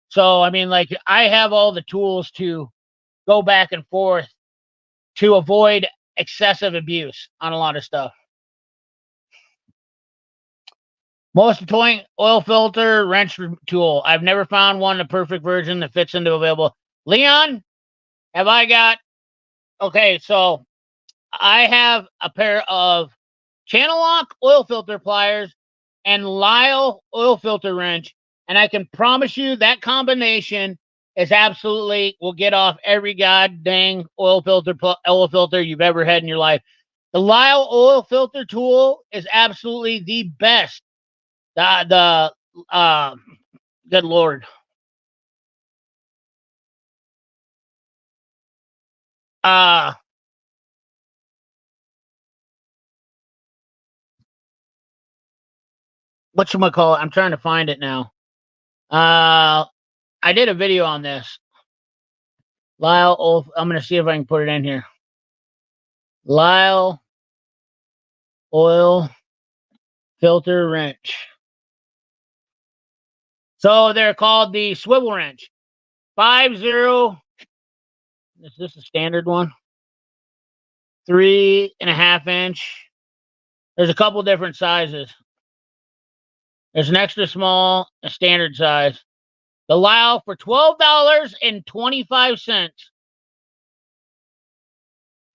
So I mean, like I have all the tools to go back and forth to avoid excessive abuse on a lot of stuff. Most annoying oil filter wrench tool. I've never found one, a perfect version that fits into available. Leon, have I got? Okay, so I have a pair of Channel Lock oil filter pliers and Lyle oil filter wrench, And I can promise you that combination is absolutely will get off every god dang oil filter you've ever had in your life. The Lyle oil filter tool is absolutely the best. The good Lord. Uh whatchamacallit? I'm trying to find it now. I did a video on this. Lyle oil. I'm gonna see if I can put it in here. Lyle oil filter wrench. So they're called the swivel wrench. 50. Is this a standard one? 3.5 inch. There's a couple different sizes. There's an extra small, a standard size. The Lyle for $12.25.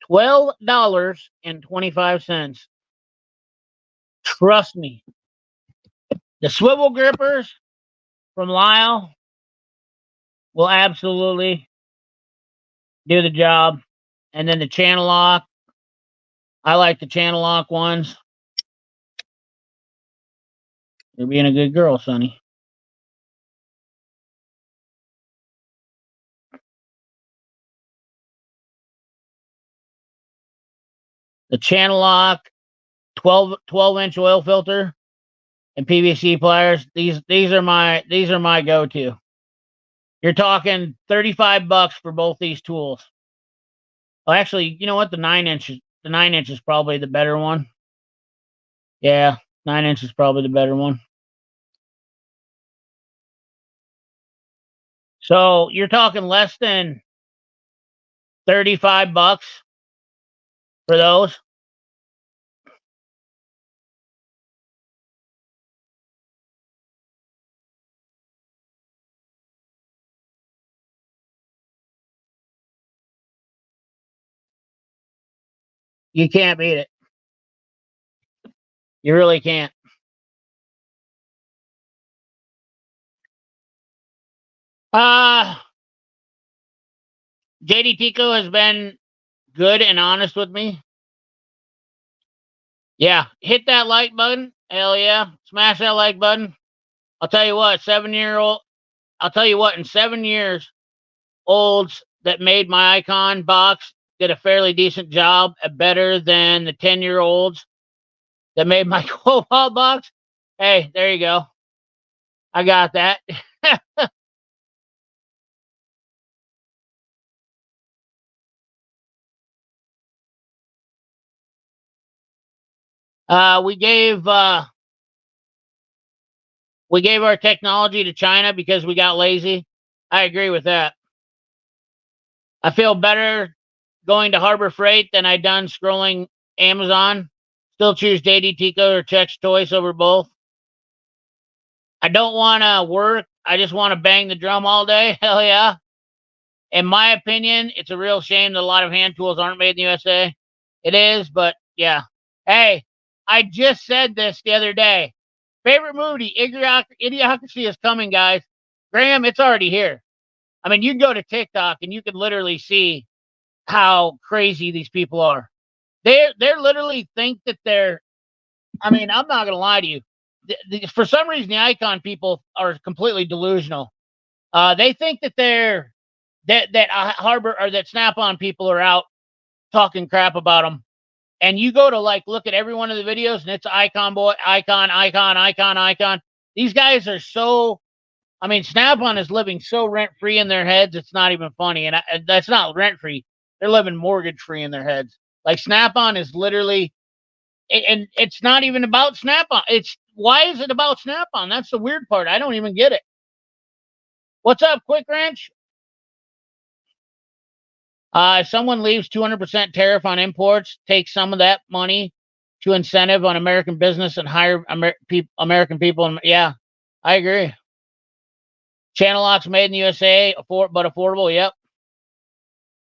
$12.25. Trust me. The swivel grippers from Lyle will absolutely do the job. And then the channel lock. I like the channel lock ones. You're being a good girl, Sonny. The channel lock, 12-inch oil filter, and PVC pliers. These are my go-to. You're talking $35 for both these tools. Well, actually, you know what? The 9-inch is probably the better one. Yeah, 9-inch is probably the better one. So you're talking less than $35 for those. You can't beat it. You really can't. JD Tico has been good and honest with me. Yeah, hit that like button. Hell yeah. Smash that like button. I'll tell you what, 7-year-old. I'll tell you what, in 7 years, olds that made my icon box did a fairly decent job, better than the 10-year-olds that made my Cobalt box. Hey, there you go. I got that. We gave our technology to China because we got lazy. I agree with that. I feel better going to Harbor Freight than I done scrolling Amazon. Still choose JD Tico or Chex Choice over both. I don't want to work. I just want to bang the drum all day. Hell yeah. In my opinion, it's a real shame that a lot of hand tools aren't made in the USA. It is, but yeah. Hey, I just said this the other day. Favorite movie, Idiocracy is coming, guys. Graham, it's already here. I mean, you can go to TikTok and you can literally see how crazy these people are. They're literally think that they're. I mean, I'm not gonna lie to you. For some reason, the icon people are completely delusional. They think that that Harbor or that Snap-on people are out talking crap about them. And you go to like look at every one of the videos, and it's icon boy, icon. These guys are so. I mean, Snap-on is living so rent-free in their heads, it's not even funny. And that's not rent-free. They're living mortgage-free in their heads. Like, Snap-on is literally, and it's not even about Snap-on. Why is it about Snap-on? That's the weird part. I don't even get it. What's up, Quick Wrench? If someone leaves 200% tariff on imports, take some of that money to incentive on American business and hire American people. And yeah, I agree. Channel locks made in the USA, but affordable. Yep.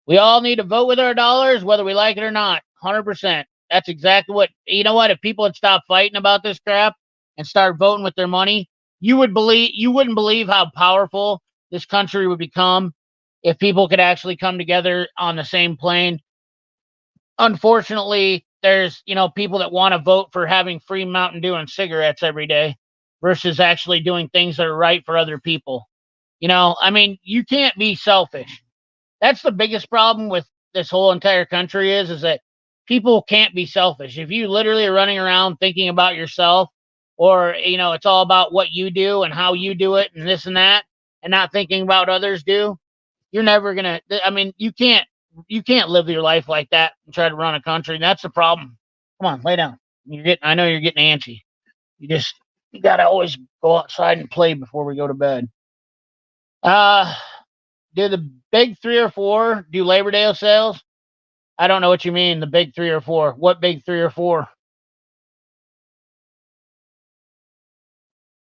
We all need to vote with our dollars, whether we like it or not. 100%. That's exactly what. You know what? If people had stopped fighting about this crap and start voting with their money, you wouldn't believe how powerful this country would become if people could actually come together on the same plane. Unfortunately, there's, people that want to vote for having free Mountain Dew and cigarettes every day versus actually doing things that are right for other people. I mean, you can't be selfish. That's the biggest problem with this whole entire country is that people can't be selfish. If you literally are running around thinking about yourself, or it's all about what you do and how you do it and this and that, and not thinking about others do, you're never gonna. I mean, you can't live your life like that and try to run a country. That's the problem. Come on, lay down. I know you're getting antsy. You gotta always go outside and play before we go to bed. Do the big three or four do Labor Day sales? I don't know what you mean, the big three or four. What big three or four?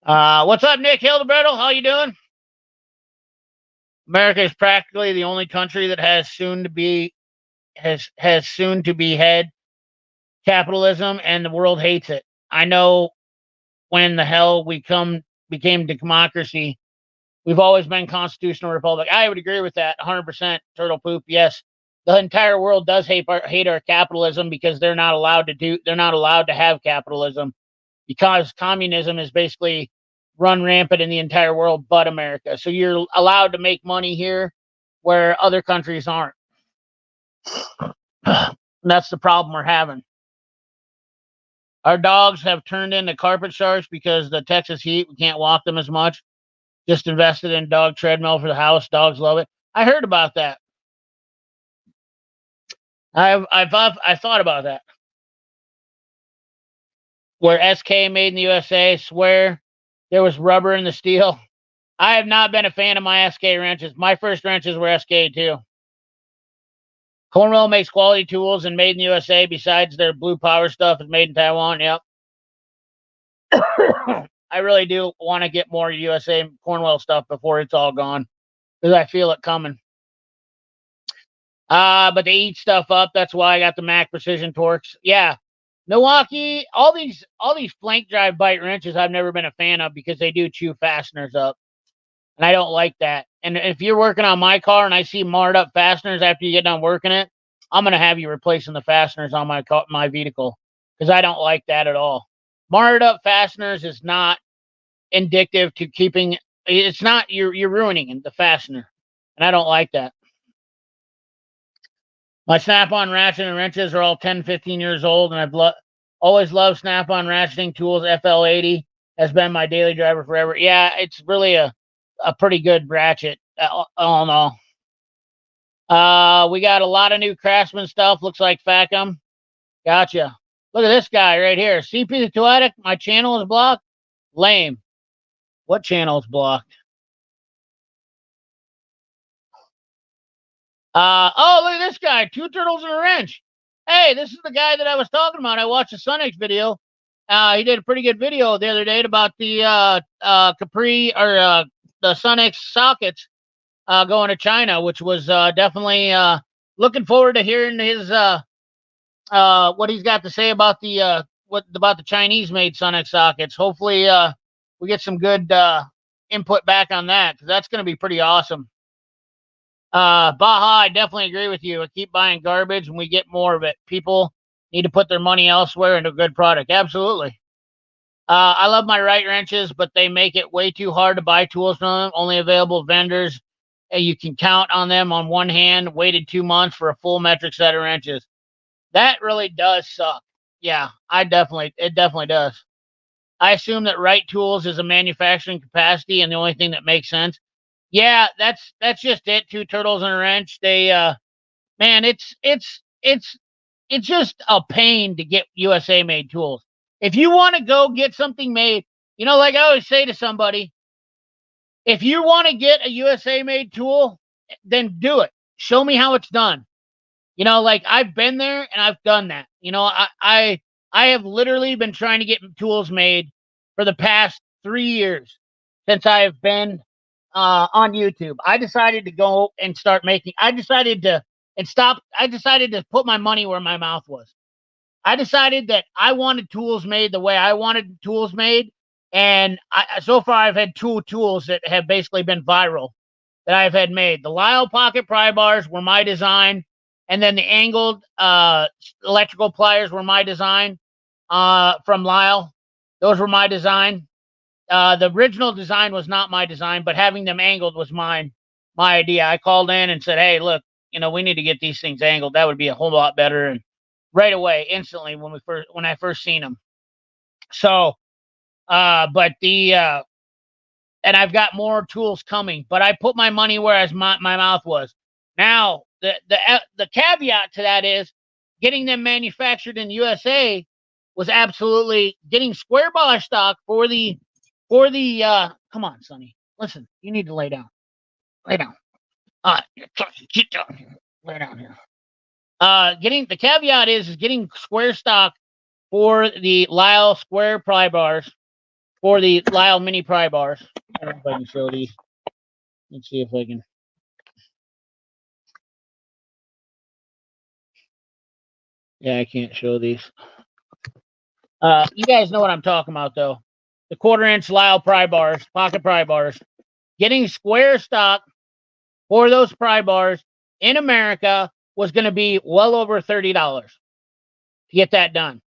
What's up, Nick Hildeberto? How you doing? America is practically the only country that has soon to be head capitalism, and the world hates it. I know when the hell became democracy. We've always been constitutional republic. I would agree with that 100%. Turtle poop. Yes, the entire world does hate our capitalism because they're not allowed to have capitalism because communism is basically run rampant in the entire world but America. So you're allowed to make money here where other countries aren't. That's the problem we're having. Our dogs have turned into carpet sharks because the Texas heat, we can't walk them as much. Just invested in dog treadmill for the house. Dogs love it. I heard about that. I thought about that. Where SK made in the USA, swear there was rubber in the steel. I have not been a fan of my SK wrenches. My first wrenches were SK too. Cornwell makes quality tools and made in the USA. Besides their blue power stuff is made in Taiwan. Yep. I really do want to get more USA Cornwell stuff before it's all gone because I feel it coming. But they eat stuff up. That's why I got the Mac Precision Torques. Yeah, Milwaukee. All these flank drive bite wrenches I've never been a fan of because they do chew fasteners up, and I don't like that. And if you're working on my car and I see marred up fasteners after you get done working it, I'm gonna have you replacing the fasteners on my vehicle because I don't like that at all. Marred up fasteners is not indicative to keeping. It's not you're ruining the fastener, and I don't like that. My Snap-on ratchet and wrenches are all 10, 15 years old, and I've always loved Snap-on ratcheting tools. FL80 has been my daily driver forever. Yeah, it's really a pretty good ratchet, all in all. We got a lot of new Craftsman stuff. Looks like Facom. Gotcha. Look at this guy right here. CP the Toetic. My channel is blocked. Lame. What channel is blocked? Oh, look at this guy. 2 turtles and a wrench. Hey, this is the guy that I was talking about. I watched a Sunex video. He did a pretty good video the other day about the Capri or the Sunex sockets going to China, which was definitely looking forward to hearing his what he's got to say about the Chinese made Sunex sockets. Hopefully we get some good input back on that because that's going to be pretty awesome. Baja, I definitely agree with you. I keep buying garbage and we get more of it. People need to put their money elsewhere into a good product. Absolutely. I love my right wrenches, but they make it way too hard to buy tools from them. Only available vendors. You can count on them on one hand. Waited 2 months for a full metric set of wrenches. That really does suck. Yeah, it definitely does. I assume that Right Tools is a manufacturing capacity and the only thing that makes sense. Yeah, that's just it. 2 turtles and a wrench. They man, it's just a pain to get USA made tools. If you want to go get something made, like I always say to somebody, if you want to get a USA made tool, then do it. Show me how it's done. Like I've been there and I've done that. I have literally been trying to get tools made for the past 3 years since I have been on YouTube. I decided to go and start making. I decided to put my money where my mouth was. I decided that I wanted tools made the way I wanted tools made, And so far, I've had two tools that have basically been viral that I've had made. The Lyle pocket pry bars were my design, and then the angled electrical pliers were my design from Lyle. Those were my design. The original design was not my design, but having them angled was my idea. I called in and said, "Hey, look, we need to get these things angled. That would be a whole lot better." And right away, instantly, when I first seen them. So, but the and I've got more tools coming, but I put my money where my mouth was. Now, the caveat to that is getting them manufactured in the USA was absolutely getting square bar stock for the come on, Sonny. Listen, you need to lay down. Lay down. Get down here. Lay down here. Getting the caveat is getting square stock for the Lyle square pry bars, for the Lyle mini pry bars. I don't know if I can show these. Let's see if I can. Yeah, I can't show these. You guys know what I'm talking about, though. The 1/4-inch Lyle pry bars, pocket pry bars. Getting square stock for those pry bars in America was going to be well over $30 to get that done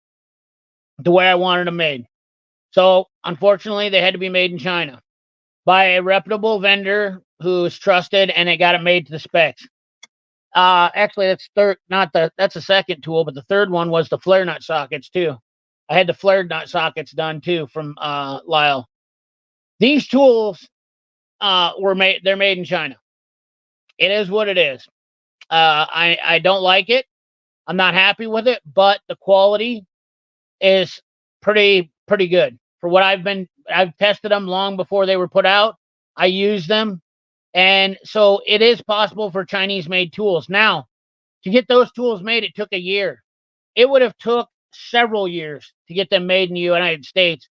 the way I wanted them made. So, unfortunately, they had to be made in China by a reputable vendor who's trusted, and they got it made to the specs. Actually, that's the second tool, but the third one was the flare nut sockets too. I had the flared nut sockets done too from Lyle. These tools they're made in China. It is what it is. I don't like it. I'm not happy with it, but the quality is pretty good for what I've tested them long before they were put out. I used them, and so it is possible for Chinese made tools. Now, to get those tools made, it took a year. It would have took several years to get them made in the United States.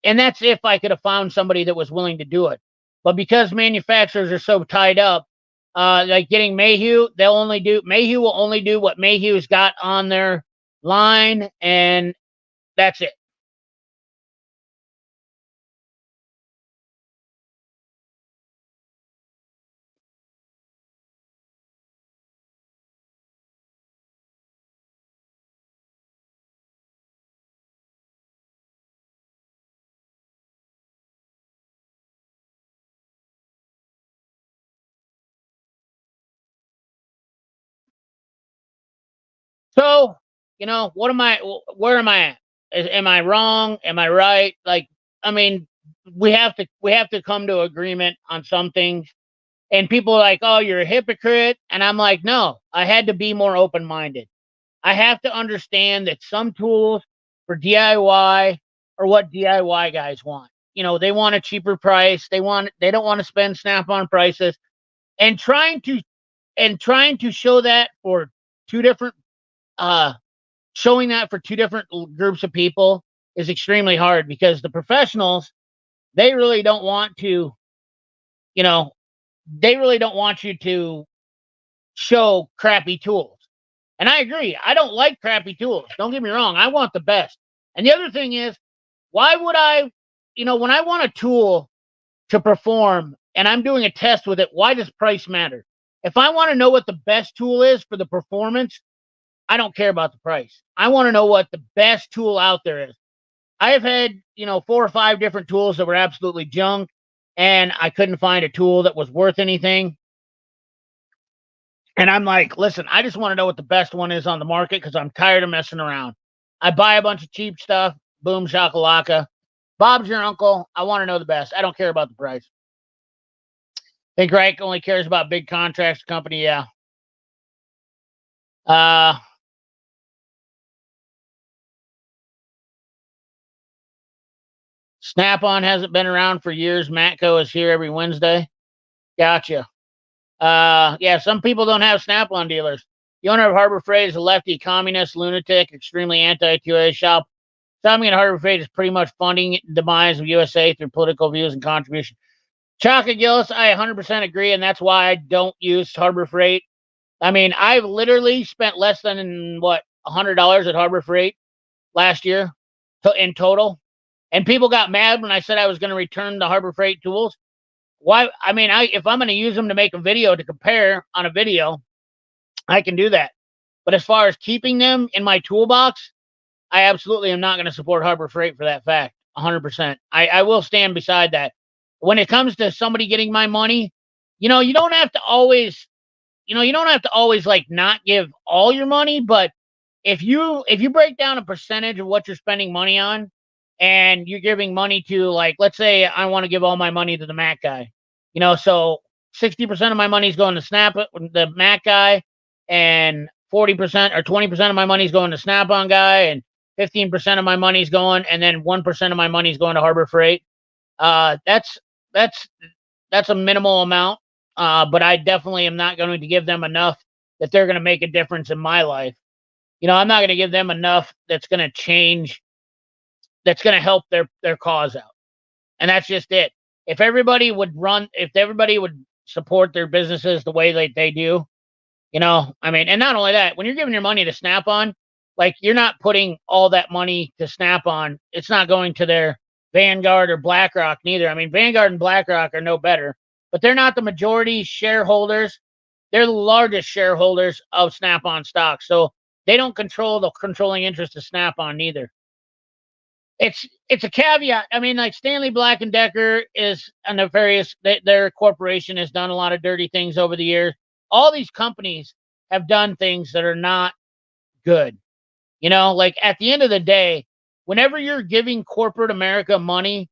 And that's if I could have found somebody that was willing to do it. But because manufacturers are so tied up, like getting Mayhew, Mayhew will only do what Mayhew's got on their line, and that's it. So, what am I? Where am I at? Am I wrong? Am I right? Like, I mean, we have to come to agreement on some things. And people are like, "Oh, you're a hypocrite," and I'm like, "No, I had to be more open minded. I have to understand that some tools for DIY are what DIY guys want. They want a cheaper price. They don't want to spend Snap-on prices, and trying to show that for two different uh showing that for two different groups of people is extremely hard because the professionals, they really don't want to, you know, they really don't want you to show crappy tools. And I agree. I don't like crappy tools. Don't get me wrong. I want the best. And the other thing is, why would I, when I want a tool to perform and I'm doing a test with it, why does price matter? If I want to know what the best tool is for the performance, I don't care about the price. I want to know what the best tool out there is. I have had, 4 or 5 different tools that were absolutely junk, and I couldn't find a tool that was worth anything. And I'm like, listen, I just want to know what the best one is on the market because I'm tired of messing around. I buy a bunch of cheap stuff. Boom, shakalaka. Bob's your uncle. I want to know the best. I don't care about the price. Think Reich only cares about big contracts, company. Yeah. Snap-on hasn't been around for years. Matco is here every Wednesday. Gotcha. Yeah, some people don't have Snap-on dealers. The owner of Harbor Freight is a lefty communist lunatic, extremely anti-QA shop. Shopping at Harbor Freight is pretty much funding the demise of USA through political views and contribution. Chaka Gillis, I 100% agree, and that's why I don't use Harbor Freight. I mean, I've literally spent less than $100 at Harbor Freight last year in total. And people got mad when I said I was going to return the Harbor Freight tools. Why? I mean, if I'm going to use them to make a video to compare on a video, I can do that. But as far as keeping them in my toolbox, I absolutely am not going to support Harbor Freight for that fact. 100%. I will stand beside that. When it comes to somebody getting my money, you don't have to always, you don't have to always like not give all your money, but if you break down a percentage of what you're spending money on and you're giving money to, like, let's say I want to give all my money to the Mac guy, so 60% of my money is going to the Mac guy, and 40% or 20% of my money is going to Snap-on guy, and 15% of my money is going, and then 1% of my money is going to Harbor Freight. That's that's that's a minimal amount, but I definitely am not going to give them enough that they're going to make a difference in my life. I'm not going to give them enough that's going to change, that's going to help their cause out. And that's just it. If everybody would support their businesses the way that they do, I mean, and not only that, when you're giving your money to Snap-on, like, you're not putting all that money to Snap-on. It's not going to their Vanguard or BlackRock neither. I mean, Vanguard and BlackRock are no better, but they're not the majority shareholders. They're the largest shareholders of Snap-on stock. So they don't control the controlling interest of Snap-on neither. It's a caveat. I mean, like, Stanley Black and Decker is a nefarious. Their corporation has done a lot of dirty things over the years. All these companies have done things that are not good. Like, at the end of the day, whenever you're giving corporate America money,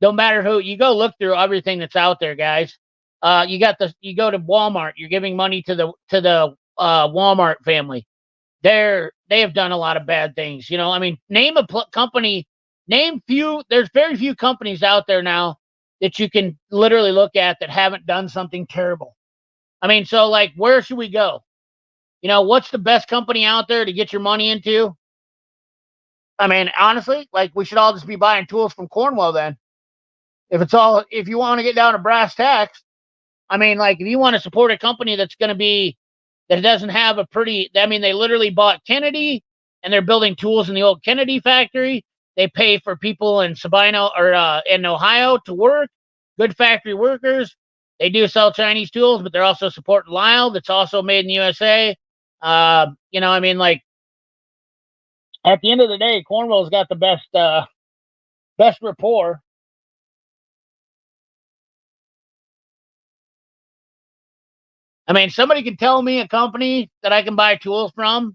no matter who, you go look through everything that's out there, guys. You go to Walmart, you're giving money to the Walmart family. They have done a lot of bad things. I mean, name a company, there's very few companies out there now that you can literally look at that haven't done something terrible. I mean, so, like, where should we go? What's the best company out there to get your money into? I mean, honestly, like, we should all just be buying tools from Cornwell then. If you want to get down to brass tacks, I mean, like, if you want to support a company that doesn't have I mean, they literally bought Kennedy and they're building tools in the old Kennedy factory. They pay for people in Sabino or in Ohio to work, good factory workers. They do sell Chinese tools, but they're also supporting Lyle, that's also made in the USA. I mean, like, at the end of the day, Cornwell's got the best rapport. I mean, somebody can tell me a company that I can buy tools from,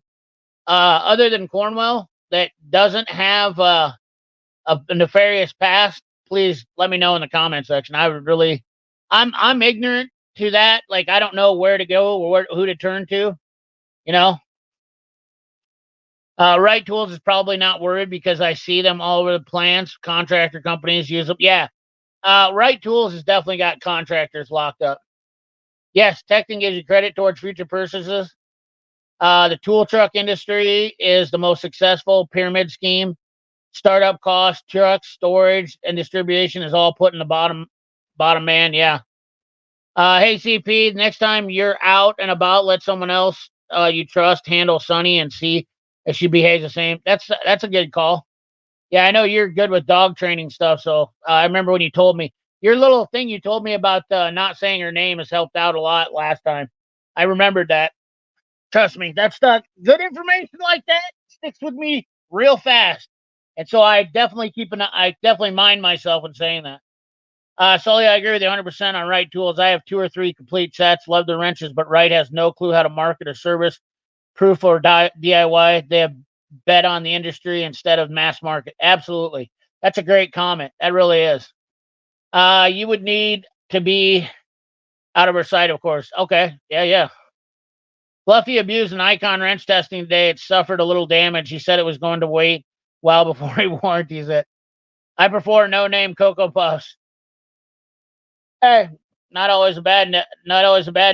other than Cornwell, that doesn't have a nefarious past. Please let me know in the comment section. I'm ignorant to that. Like, I don't know where to go or who to turn to. Right Tools is probably not worried because I see them all over the plants. Contractor companies use them. Yeah. Right Tools has definitely got contractors locked up. Yes, Tecton gives you credit towards future purchases. The tool truck industry is the most successful pyramid scheme. Startup costs, trucks, storage, and distribution is all put in the bottom man. Yeah. Hey, CP, next time you're out and about, let someone else you trust handle Sunny and see if she behaves the same. That's a good call. Yeah, I know you're good with dog training stuff. So I remember when you told me your little thing you told me about not saying her name has helped out a lot last time. I remembered that. Trust me, that stuff, good information like that sticks with me real fast. And so I definitely mind myself when saying that. Sully, I agree with you 100% on Right Tools. I have 2 or 3 complete sets. Love the wrenches, but Right has no clue how to market or service, proof or DIY. They have bet on the industry instead of mass market. Absolutely. That's a great comment. That really is. You would need to be out of her sight, of course. Okay. Yeah. Fluffy abused an Icon wrench testing today. It suffered a little damage. He said it was going to wait well before he warranties it. I prefer no-name Cocoa Puffs. Hey, not always a bad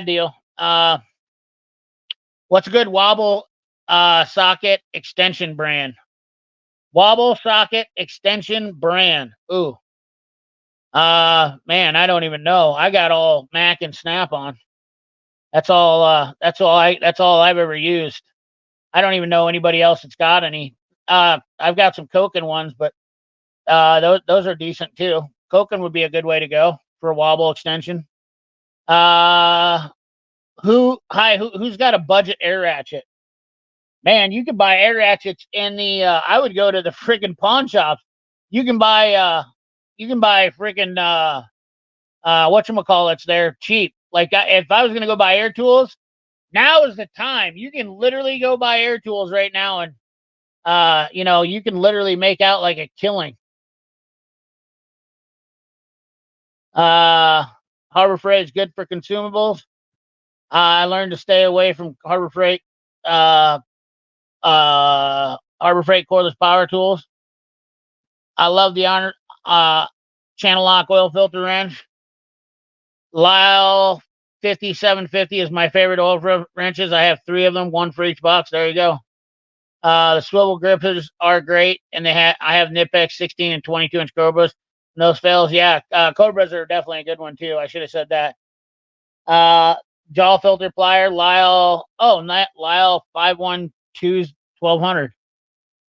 deal. What's a good wobble socket extension brand? Wobble socket extension brand. Ooh. Man, I don't even know. I got all Mac and Snap-on. That's all I've ever used. I don't even know anybody else that's got any. I've got some Koken ones, but Those are decent too. Koken would be a good way to go for a wobble extension. Uh, who's got a budget air ratchet? Man, you can buy air ratchets in the. I would go to the freaking pawn shops. You can buy. Freaking whatchamacallits there cheap. Like if I was gonna go buy air tools, now is the time. You can literally go buy air tools right now, and you can literally make out like a killing. Uh, Harbor Freight is good for consumables. I learned to stay away from Harbor Freight. Harbor Freight cordless power tools. I love the Honor channel lock oil filter wrench. Lyle 5750 is my favorite oil wrenches. I have 3 of them, 1 for each box. There you go. The swivel grippers are great, and I have Nipex 16 and 22-inch Cobras. Those fails, yeah. Cobras are definitely a good one too. I should have said that. Jaw filter plier, Lyle. Oh, not Lyle 512's 1200.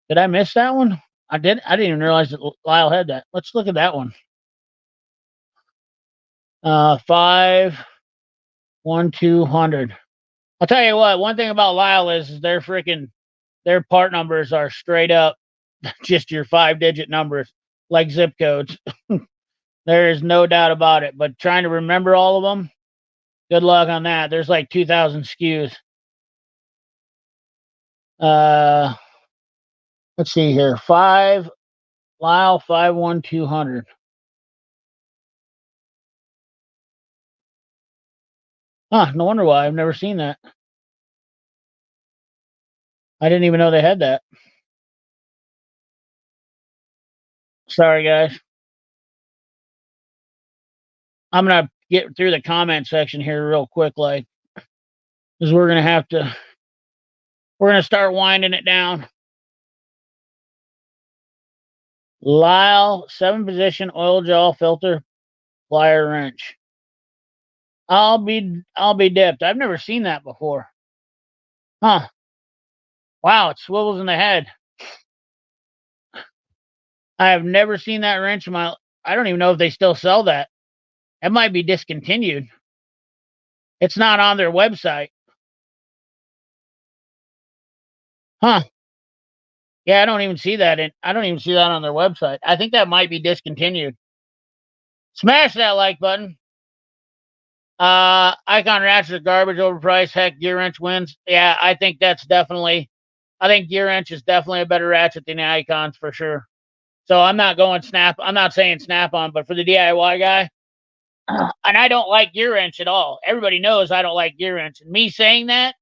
Did I miss that one? I didn't even realize that Lyle had that. Let's look at that one. 51200. I'll tell you what. One thing about Lyle is their part numbers are straight up just your 5-digit numbers, like zip codes. There is no doubt about it. But trying to remember all of them, good luck on that. There's like 2,000 SKUs. Let's see here. Lyle 51200. Huh, no wonder why. I've never seen that. I didn't even know they had that. Sorry, guys. I'm going to get through the comment section here real quick, like, because we're going to start winding it down. Lyle 7-position oil jaw filter plier wrench. I'll be dipped. I've never seen that before. Huh. Wow, it swivels in the head. I have never seen that wrench in my. I don't even know if they still sell that. It might be discontinued. It's not on their website. Huh. Yeah, I don't even see that on their website. I think that might be discontinued. Smash that like button. Icon ratchets are garbage, overpriced. Heck, gear wrench wins. Yeah, I think gear wrench is definitely a better ratchet than the Icons for sure. So I'm not saying snap on, but for the DIY guy, and I don't like gear wrench at all. Everybody knows I don't like gear wrench. And me saying that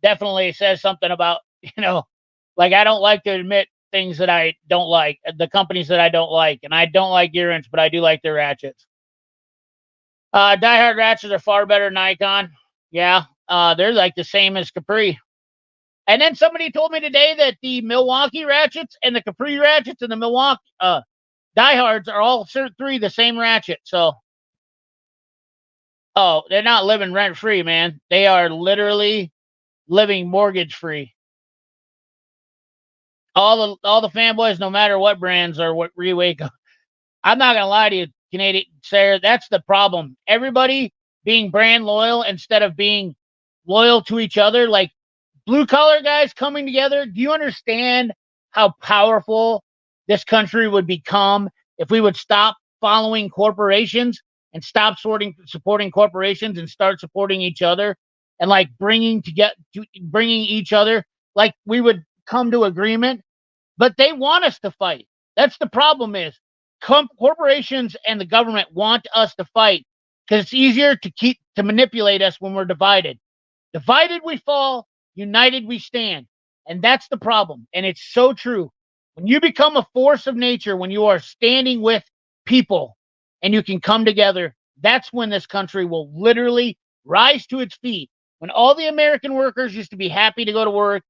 definitely says something about, like I don't like to admit things that I don't like, the companies that I don't like. And I don't like gear wrench, but I do like their ratchets. Die-hard ratchets are far better than Icon. Yeah, they're like the same as Capri. And then somebody told me today that the Milwaukee ratchets and the Capri ratchets and the Milwaukee diehards are all 3 the same ratchet. So, they're not living rent free, man. They are literally living mortgage free. All the fanboys, no matter what brands or what re-wake up. I'm not gonna lie to you, Canadian Sarah. That's the problem. Everybody being brand loyal instead of being loyal to each other, like blue collar guys coming together. Do you understand how powerful this country would become if we would stop following corporations and stop supporting corporations and start supporting each other and like bringing each other, like we would come to agreement. But they want us to fight. That's the problem is corporations and the government want us to fight because it's easier to manipulate us when we're divided. Divided we fall, united we stand. And that's the problem. And it's so true. When you become a force of nature, when you are standing with people and you can come together, that's when this country will literally rise to its feet. When all the American workers used to be happy to go to work,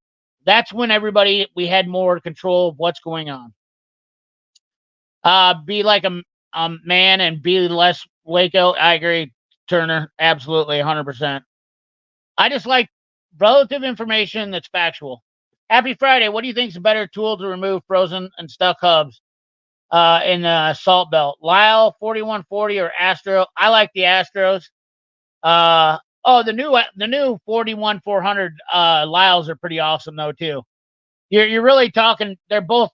that's when we had more control of what's going on. Be like a man and be less Waco. I agree, Turner. Absolutely, 100%. I just like relative information that's factual. Happy Friday. What do you think is a better tool to remove frozen and stuck hubs? in the Salt Belt. Lyle 4140 or Astro. I like the Astros. The new 41 400 Lyles are pretty awesome though too. You're really talking. They're both.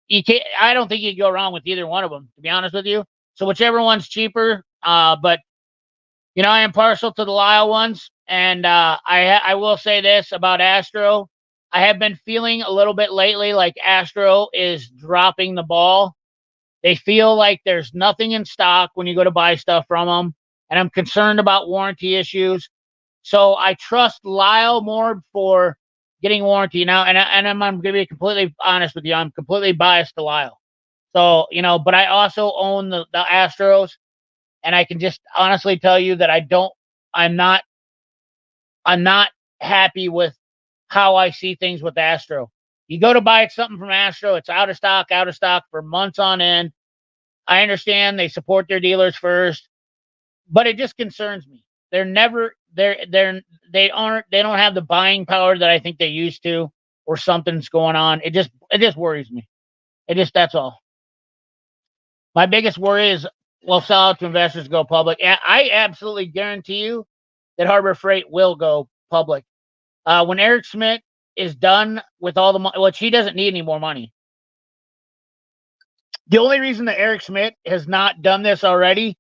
You can't. I don't think you can go wrong with either one of them. To be honest with you. So whichever one's cheaper. But I am partial to the Lyle ones, and I will say this about Astro. I have been feeling a little bit lately like Astro is dropping the ball. They feel like there's nothing in stock when you go to buy stuff from them, and I'm concerned about warranty issues. So I trust Lyle more for getting warranty now, and I'm going to be completely honest with you. I'm completely biased to Lyle. So but I also own the Astros, and I can just honestly tell you that I'm not happy with how I see things with Astro. You go to buy something from Astro, it's out of stock for months on end. I understand they support their dealers first, but it just concerns me. They're never they don't have the buying power that I think they used to, or something's going on. It just worries me. That's all. My biggest worry is we'll sell out to investors, go public. I absolutely guarantee you that Harbor Freight will go public. When Eric Schmidt is done with all the money, which he doesn't need any more money. The only reason that Eric Schmidt has not done this already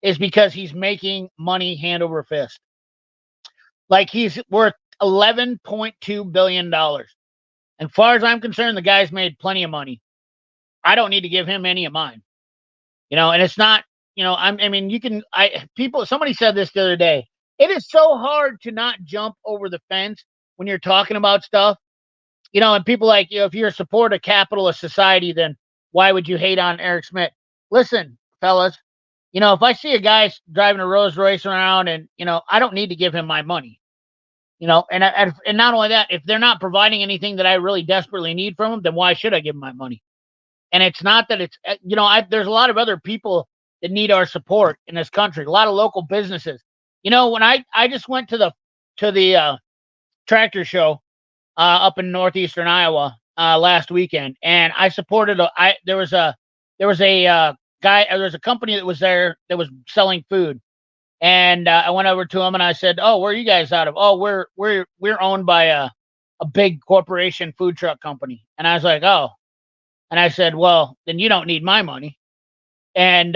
is because he's making money hand over fist. Like, he's worth $11.2 billion. As far as I'm concerned, the guy's made plenty of money. I don't need to give him any of mine. And it's not, somebody said this the other day. It is so hard to not jump over the fence when you're talking about stuff. And people like, if you're a support of capitalist society, then why would you hate on Eric Schmidt? Listen, fellas, if I see a guy driving a Rolls Royce around and, I don't need to give him my money, and not only that, if they're not providing anything that I really desperately need from them, then why should I give them my money? And it's not that it's, there's a lot of other people that need our support in this country, a lot of local businesses. When I just went to the tractor show up in northeastern Iowa last weekend, and I supported there was a company that was there that was selling food, and I went over to him and I said, "Oh, where are you guys out of?" "Oh, we're owned by a big corporation food truck company." And I was like, "Oh," and I said, "Well, then you don't need my money." And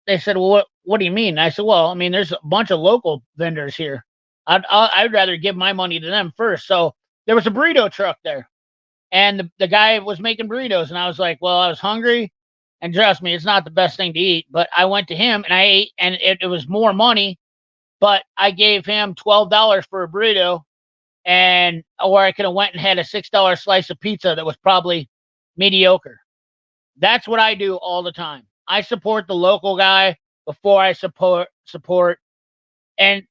they said, "Well, what do you mean?" I said, "Well, I mean, there's a bunch of local vendors here. I'd rather give my money to them first." So there was a burrito truck there, and the guy was making burritos, and I was like, well, I was hungry, and trust me, it's not the best thing to eat, but I went to him and I ate, and it was more money, but I gave him $12 for a burrito, or I could have went and had a $6 slice of pizza that was probably mediocre. That's what I do all the time. I support the local guy before I support, and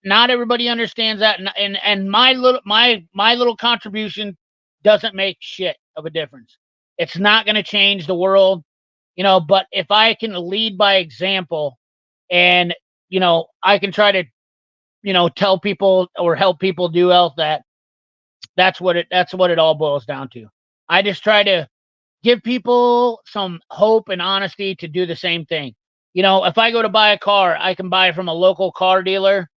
not everybody understands that. And my little contribution doesn't make shit of a difference. It's not going to change the world, but if I can lead by example, and, I can try to, tell people or help people do else, that's what it all boils down to. I just try to give people some hope and honesty to do the same thing. If I go to buy a car, I can buy from a local car dealer,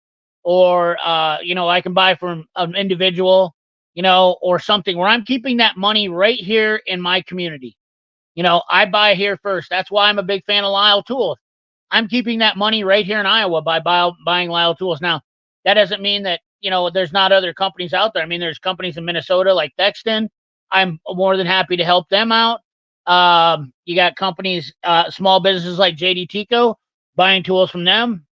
or I can buy from an individual, or something where I'm keeping that money right here in my community. I buy here first. That's why I'm a big fan of Lyle Tools. I'm keeping that money right here in Iowa by buying Lyle Tools. Now, that doesn't mean that, there's not other companies out there. I mean, there's companies in Minnesota like Thexton. I'm more than happy to help them out. You got companies, small businesses like JD Tico, buying tools from them.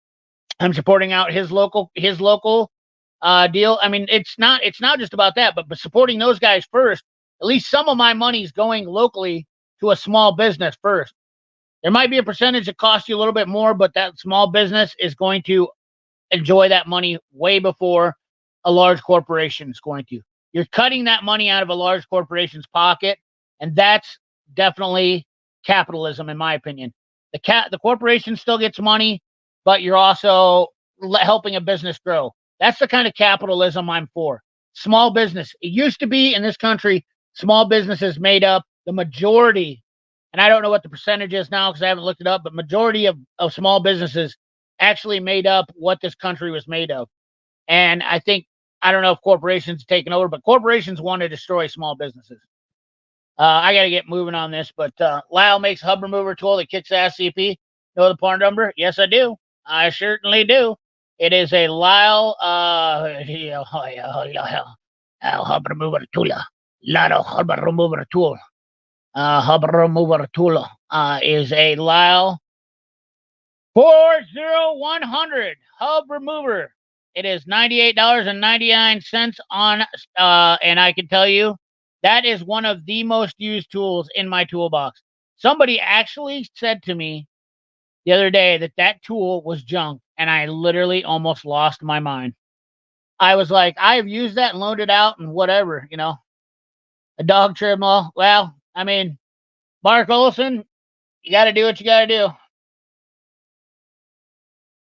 I'm supporting out his local deal. I mean, it's not just about that, but supporting those guys first. At least some of my money's going locally to a small business first. There might be a percentage that costs you a little bit more, but that small business is going to enjoy that money way before a large corporation is going to. You're cutting that money out of a large corporation's pocket, and that's definitely capitalism, in my opinion. The corporation still gets money, but you're also helping a business grow. That's the kind of capitalism I'm for. Small business. It used to be in this country, small businesses made up the majority and I don't know what the percentage is now because I haven't looked it up, but majority of small businesses actually made up what this country was made of. And I think, I don't know if corporations taken over, but corporations want to destroy small businesses. I got to get moving on this, but Lyle makes a hub remover tool that kicks ass. CP. Know the part number? Yes, I do. I certainly do. It is a Lyle hub remover tool. Lyle hub remover tool. Hub remover tool is a Lyle 40100 hub remover. It is $98.99 on, and I can tell you that is one of the most used tools in my toolbox. Somebody actually said to me the other day that that tool was junk, and I literally almost lost my mind. I was like, I've used that and loaned it out and whatever, you know. A dog trim. Well, I mean, Mark Olson, you got to do what you got to do.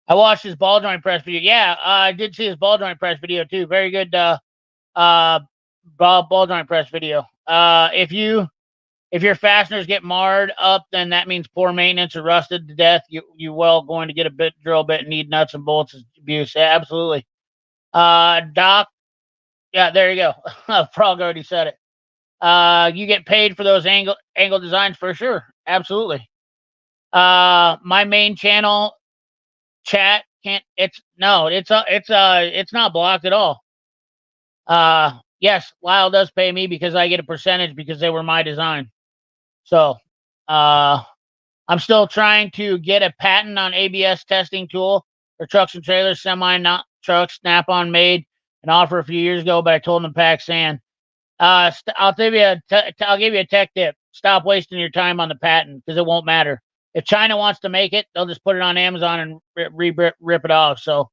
I watched his ball joint press video. Yeah, I did see his ball joint press video too. Very good ball joint press video. If your fasteners get marred up, then that means poor maintenance or rusted to death. You well going to get a drill bit and need nuts and bolts abuse. Yeah, absolutely. Doc, yeah, there you go. Frog already said it. You get paid for those angle designs for sure. Absolutely. My main channel chat can't. It's not blocked at all. Yes, Lyle does pay me because I get a percentage because they were my design. So, I'm still trying to get a patent on ABS testing tool for trucks and trailers, semi not trucks, Snap-on made an offer a few years ago, but I told them to pack sand. I'll give you a tech tip. Stop wasting your time on the patent because it won't matter. If China wants to make it, they'll just put it on Amazon and rip it off. So,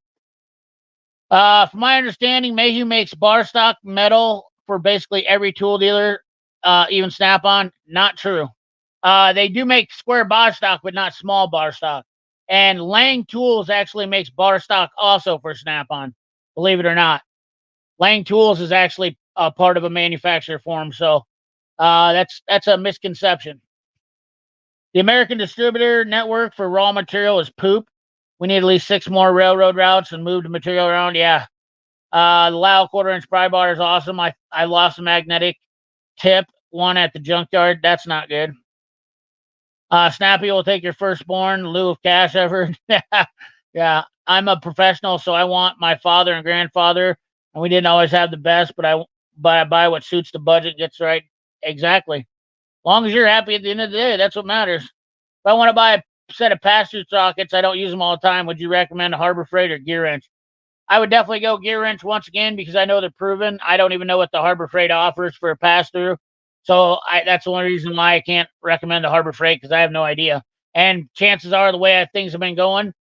from my understanding, Mayhew makes bar stock metal for basically every tool dealer, even Snap-on. Not true. They do make square bar stock, but not small bar stock. And Lang Tools actually makes bar stock also for Snap-on, believe it or not. Lang Tools is actually a part of a manufacturer for them, so that's a misconception. The American Distributor Network for raw material is poop. We need at least 6 more railroad routes and move the material around. Yeah. The Lyle 1/4-inch pry bar is awesome. I lost a magnetic tip, one at the junkyard. That's not good. Snappy will take your firstborn in lieu of cash effort. Yeah, I'm a professional, so I want my father and grandfather, and we didn't always have the best, but I buy what suits the budget, gets right. Exactly. As long as you're happy at the end of the day, that's what matters. If I want to buy a set of pass-through sockets, I don't use them all the time. Would you recommend a Harbor Freight or Gear Wrench? I would definitely go Gear Wrench once again because I know they're proven. I don't even know what the Harbor Freight offers for a pass-through. So that's the only reason why I can't recommend the Harbor Freight because I have no idea. And chances are, the way things have been going,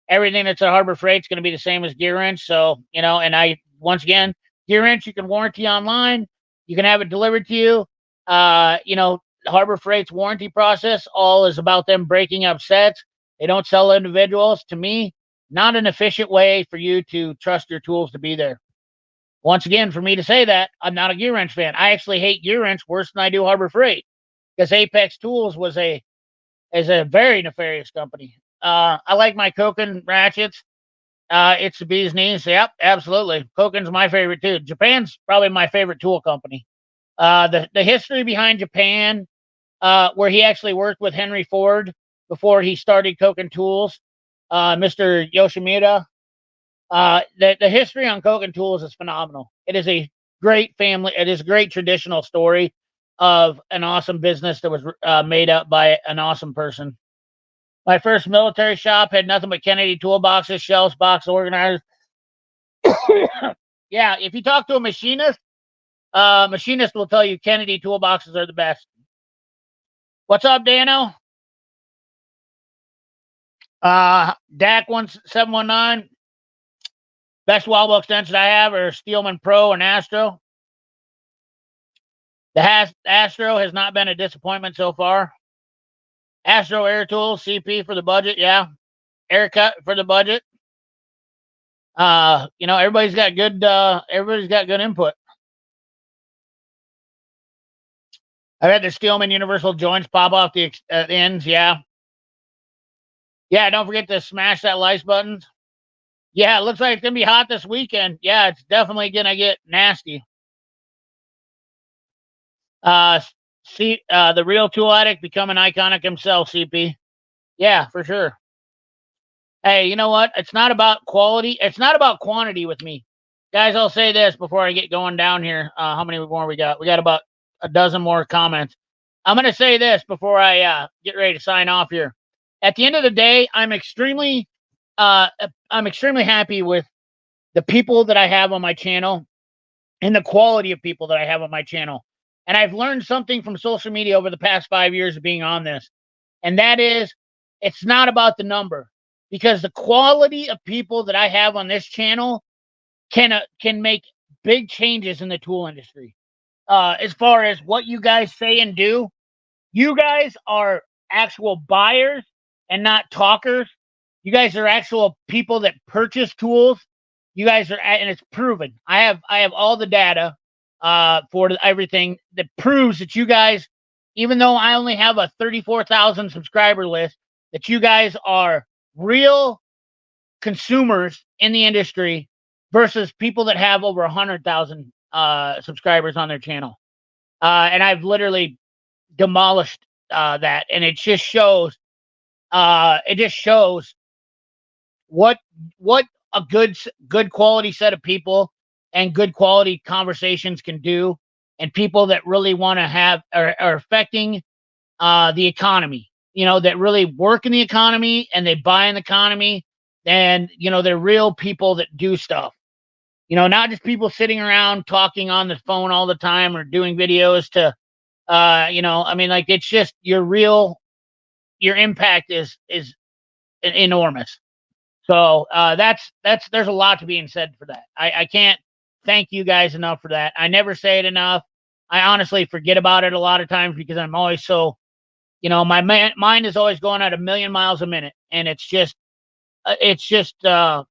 everything that's a Harbor Freight is going to be the same as Gear Wrench. So, and once again, Gear Wrench, you can warranty online. You can have it delivered to you. Harbor Freight's warranty process all is about them breaking up sets. They don't sell individuals. To me, not an efficient way for you to trust your tools to be there. Once again, for me to say that, I'm not a Gear Wrench fan. I actually hate Gear Wrench worse than I do Harbor Freight because Apex Tools is a very nefarious company. I like my Koken ratchets. It's the bee's knees. Yep, absolutely. Koken's my favorite too. Japan's probably my favorite tool company. The history behind Japan, where he actually worked with Henry Ford before he started Koken Tools, Mr. Yoshimura. The history on Koken Tools is phenomenal. It is a great family. It is a great traditional story of an awesome business that was made up by an awesome person. My first military shop had nothing but Kennedy toolboxes, shelves, box organizers. Yeah, if you talk to a machinist will tell you Kennedy toolboxes are the best. What's up, Dano? DAC 1719. Best wall extensions I have are Steelman Pro and Astro. The Astro has not been a disappointment so far. Astro Air Tools, CP for the budget, yeah. Air Cut for the budget. Everybody's got good input. I've had the Steelman universal joints pop off the ends. Yeah. Yeah. Don't forget to smash that like button. Yeah. It looks like it's going to be hot this weekend. Yeah. It's definitely going to get nasty. See, the real tool addict becoming iconic himself, CP. Yeah, for sure. Hey, you know what? It's not about quality. It's not about quantity with me. Guys, I'll say this before I get going down here. How many more we got? We got about a dozen more comments. I'm going to say this before I get ready to sign off here. At the end of the day, I'm extremely happy with the people that I have on my channel and the quality of people that I have on my channel. And I've learned something from social media over the past 5 years of being on this. And that is, it's not about the number, because the quality of people that I have on this channel can make big changes in the tool industry. As far as what you guys say and do, you guys are actual buyers and not talkers. You guys are actual people that purchase tools. You guys are, and it's proven. I have all the data for everything that proves that you guys, even though I only have a 34,000 subscriber list, that you guys are real consumers in the industry versus people that have over 100,000 subscribers on their channel. And I've literally demolished that, and it just shows what a good quality set of people and good quality conversations can do, and people that really want to have are affecting the economy, that really work in the economy and they buy in the economy, and they're real people that do stuff, not just people sitting around talking on the phone all the time or doing videos to like, it's just your impact is enormous. So there's a lot to being said for that. I can't thank you guys enough for that. I never say it enough. I honestly forget about it a lot of times because I'm always so, my mind is always going at 1,000,000 miles a minute, and it's just I love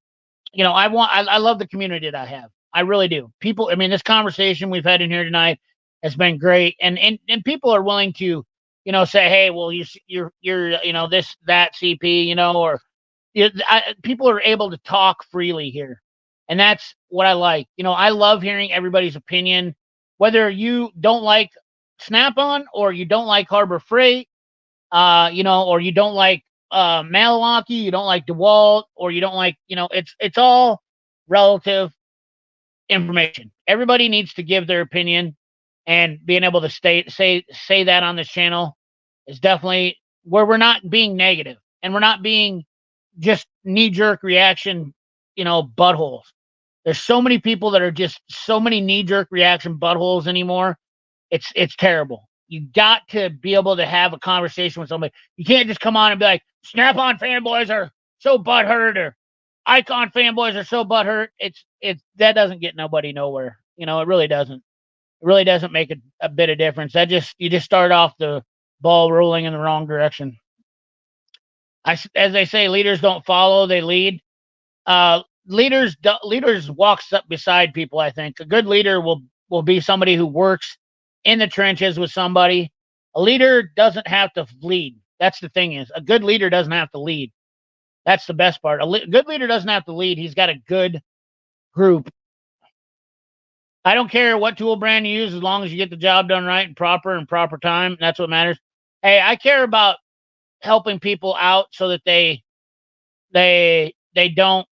the community that I have. I really do. People, I mean, this conversation we've had in here tonight has been great, and people are willing to, say, hey, well, you're this, that, CP, or people are able to talk freely here, and that's what I like. I love hearing everybody's opinion, whether you don't like Snap-on or you don't like Harbor Freight, or you don't like Milwaukee, you don't like DeWalt, or you don't like, it's all relative information. Everybody needs to give their opinion, and being able to say that on this channel is definitely where we're not being negative, and we're not being just knee-jerk reaction, buttholes. There's so many people that are just so many knee-jerk reaction buttholes anymore. It's terrible. You got to be able to have a conversation with somebody. You can't just come on and be like, Snap-on fanboys are so butthurt, or Icon fanboys are so butthurt. That doesn't get nobody nowhere. It really doesn't. It really doesn't make a bit of difference. You just start off the ball rolling in the wrong direction. As they say, leaders don't follow, they lead. Leaders walks up beside people. I think a good leader will be somebody who works in the trenches with somebody. A leader doesn't have to lead. That's the thing, is a good leader doesn't have to lead. That's the best part. A good leader doesn't have to lead. He's got a good group. I don't care what tool brand you use, as long as you get the job done right and proper time. That's what matters. Hey, I care about helping people out so that they don't.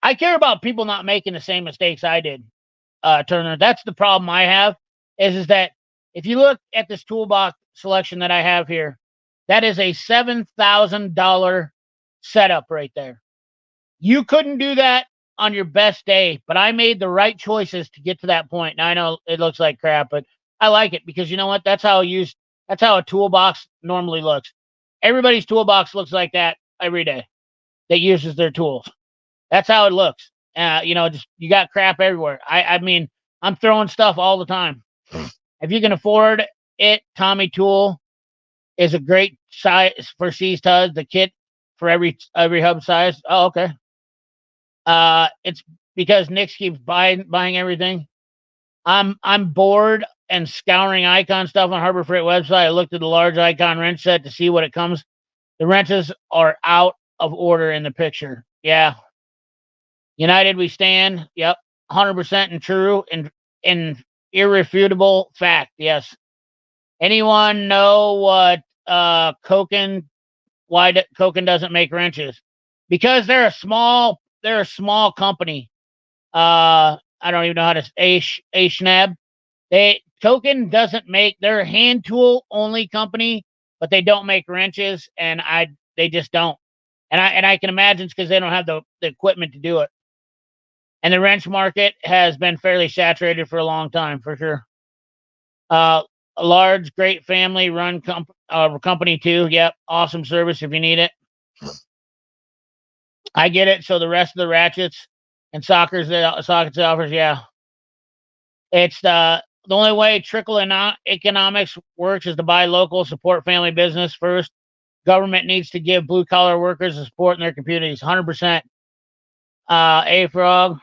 I care about people not making the same mistakes I did, Turner. That's the problem I have, is that if you look at this toolbox selection that I have here, that is a $7,000 setup right there. You couldn't do that on your best day, but I made the right choices to get to that point. Now, I know it looks like crap, but I like it, because you know what? That's how a toolbox normally looks. Everybody's toolbox looks like that every day that uses their tools. That's how it looks. Just, you got crap everywhere. I mean, I'm throwing stuff all the time. If you can afford it, Tommy Tool is a great size for C's Tuds. The kit for every hub size. Oh, okay. It's because Nick keeps buying everything. I'm bored and scouring Icon stuff on Harbor Freight website, I looked at the large Icon wrench set to see what it comes. The wrenches are out of order in the picture. Yeah. United we stand. Yep. 100% and true and irrefutable fact. Yes. Anyone know what Koken why Koken doesn't make wrenches? Because they're a small company. I don't even know how to Schnab. Koken doesn't make, they're a hand tool only company, but they don't make wrenches, and they just don't. And I can imagine it's because they don't have the equipment to do it. And the wrench market has been fairly saturated for a long time, for sure. A large, great family run company too. Yep, awesome service if you need it. I get it. So the rest of the ratchets and sockets it offers, yeah. It's the only way trickle economics works is to buy local, support family business first. Government needs to give blue collar workers the support in their communities. 100%. A Frog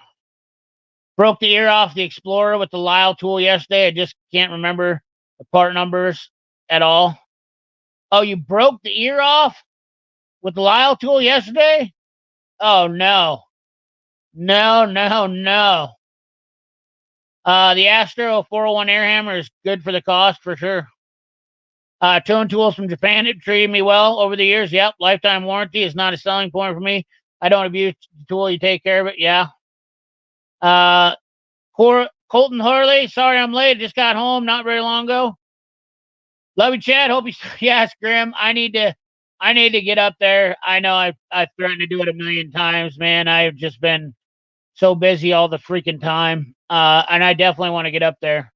broke the ear off the Explorer with the Lyle tool yesterday. I just can't remember the part numbers at all. Oh, you broke the ear off with the Lyle tool yesterday? Oh no. No. The Astro 401 air hammer is good for the cost, for sure. Tone tools from Japan have treated me well over the years. Yep, lifetime warranty is not a selling point for me. I don't abuse the tool. You take care of it. Yeah. Colton Harley, sorry I'm late. Just got home not very long ago. Love you, Chad. Hope you. Yes, Grim. I need to get up there. I know I've threatened to do it a million times, man. I've just been so busy all the freaking time. And I definitely want to get up there.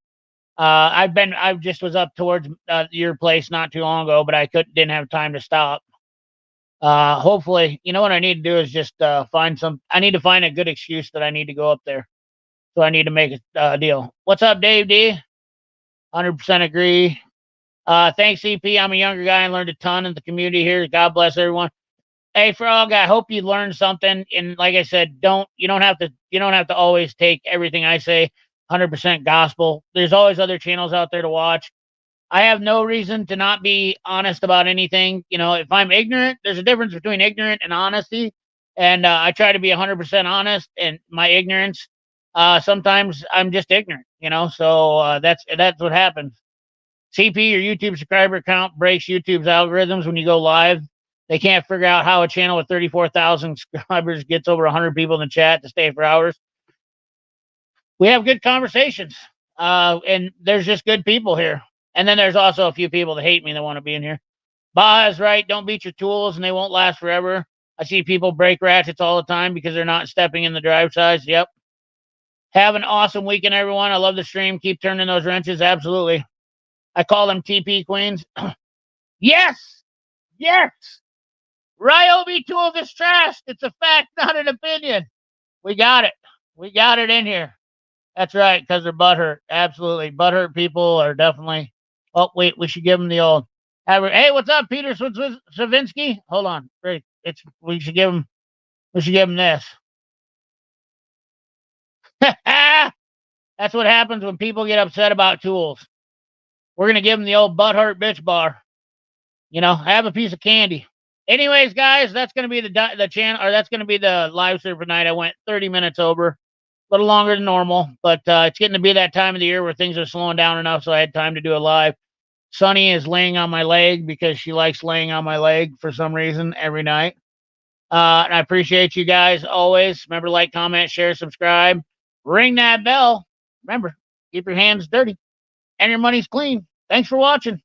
I just was up towards your place not too long ago, but I didn't have time to stop. Hopefully, you know what I need to do is just I need to find a good excuse that I need to go up there. So I need to make a deal. What's up, Dave D? 100% agree. Thanks, CP. I'm a younger guy and learned a ton in the community here. God bless everyone. Hey, Frog, I hope you learned something. And like I said, you don't have to always take everything I say 100% gospel. There's always other channels out there to watch. I have no reason to not be honest about anything. You know, if I'm ignorant, there's a difference between ignorant and honesty. And I try to be 100% honest in my ignorance. Sometimes I'm just ignorant, you know, so that's what happens. CP, your YouTube subscriber count breaks YouTube's algorithms when you go live. They can't figure out how a channel with 34,000 subscribers gets over 100 people in the chat to stay for hours. We have good conversations, and there's just good people here. And then there's also a few people that hate me that want to be in here. Baja is right. Don't beat your tools, and they won't last forever. I see people break ratchets all the time because they're not stepping in the drive size. Yep. Have an awesome weekend, everyone. I love the stream. Keep turning those wrenches. Absolutely. I call them TP queens. Yes. Ryobi tool is trashed. It's a fact, not an opinion. We got it. We got it in here. That's right, because they're butthurt. Absolutely. Butthurt people are definitely. Oh, wait, we should give them the old. Hey, what's up, Peter Savinsky? Hold on. We should give him this. That's what happens when people get upset about tools. We're going to give them the old butthurt bitch bar. You know, have a piece of candy. Anyways, guys, that's going to be the channel, or that's going to be the live stream for tonight. I went 30 minutes over, a little longer than normal, but it's getting to be that time of the year where things are slowing down enough, so I had time to do a live. Sunny is laying on my leg because she likes laying on my leg for some reason every night. And I appreciate you guys always. Remember to like, comment, share, subscribe, ring that bell. Remember, keep your hands dirty and your money's clean. Thanks for watching.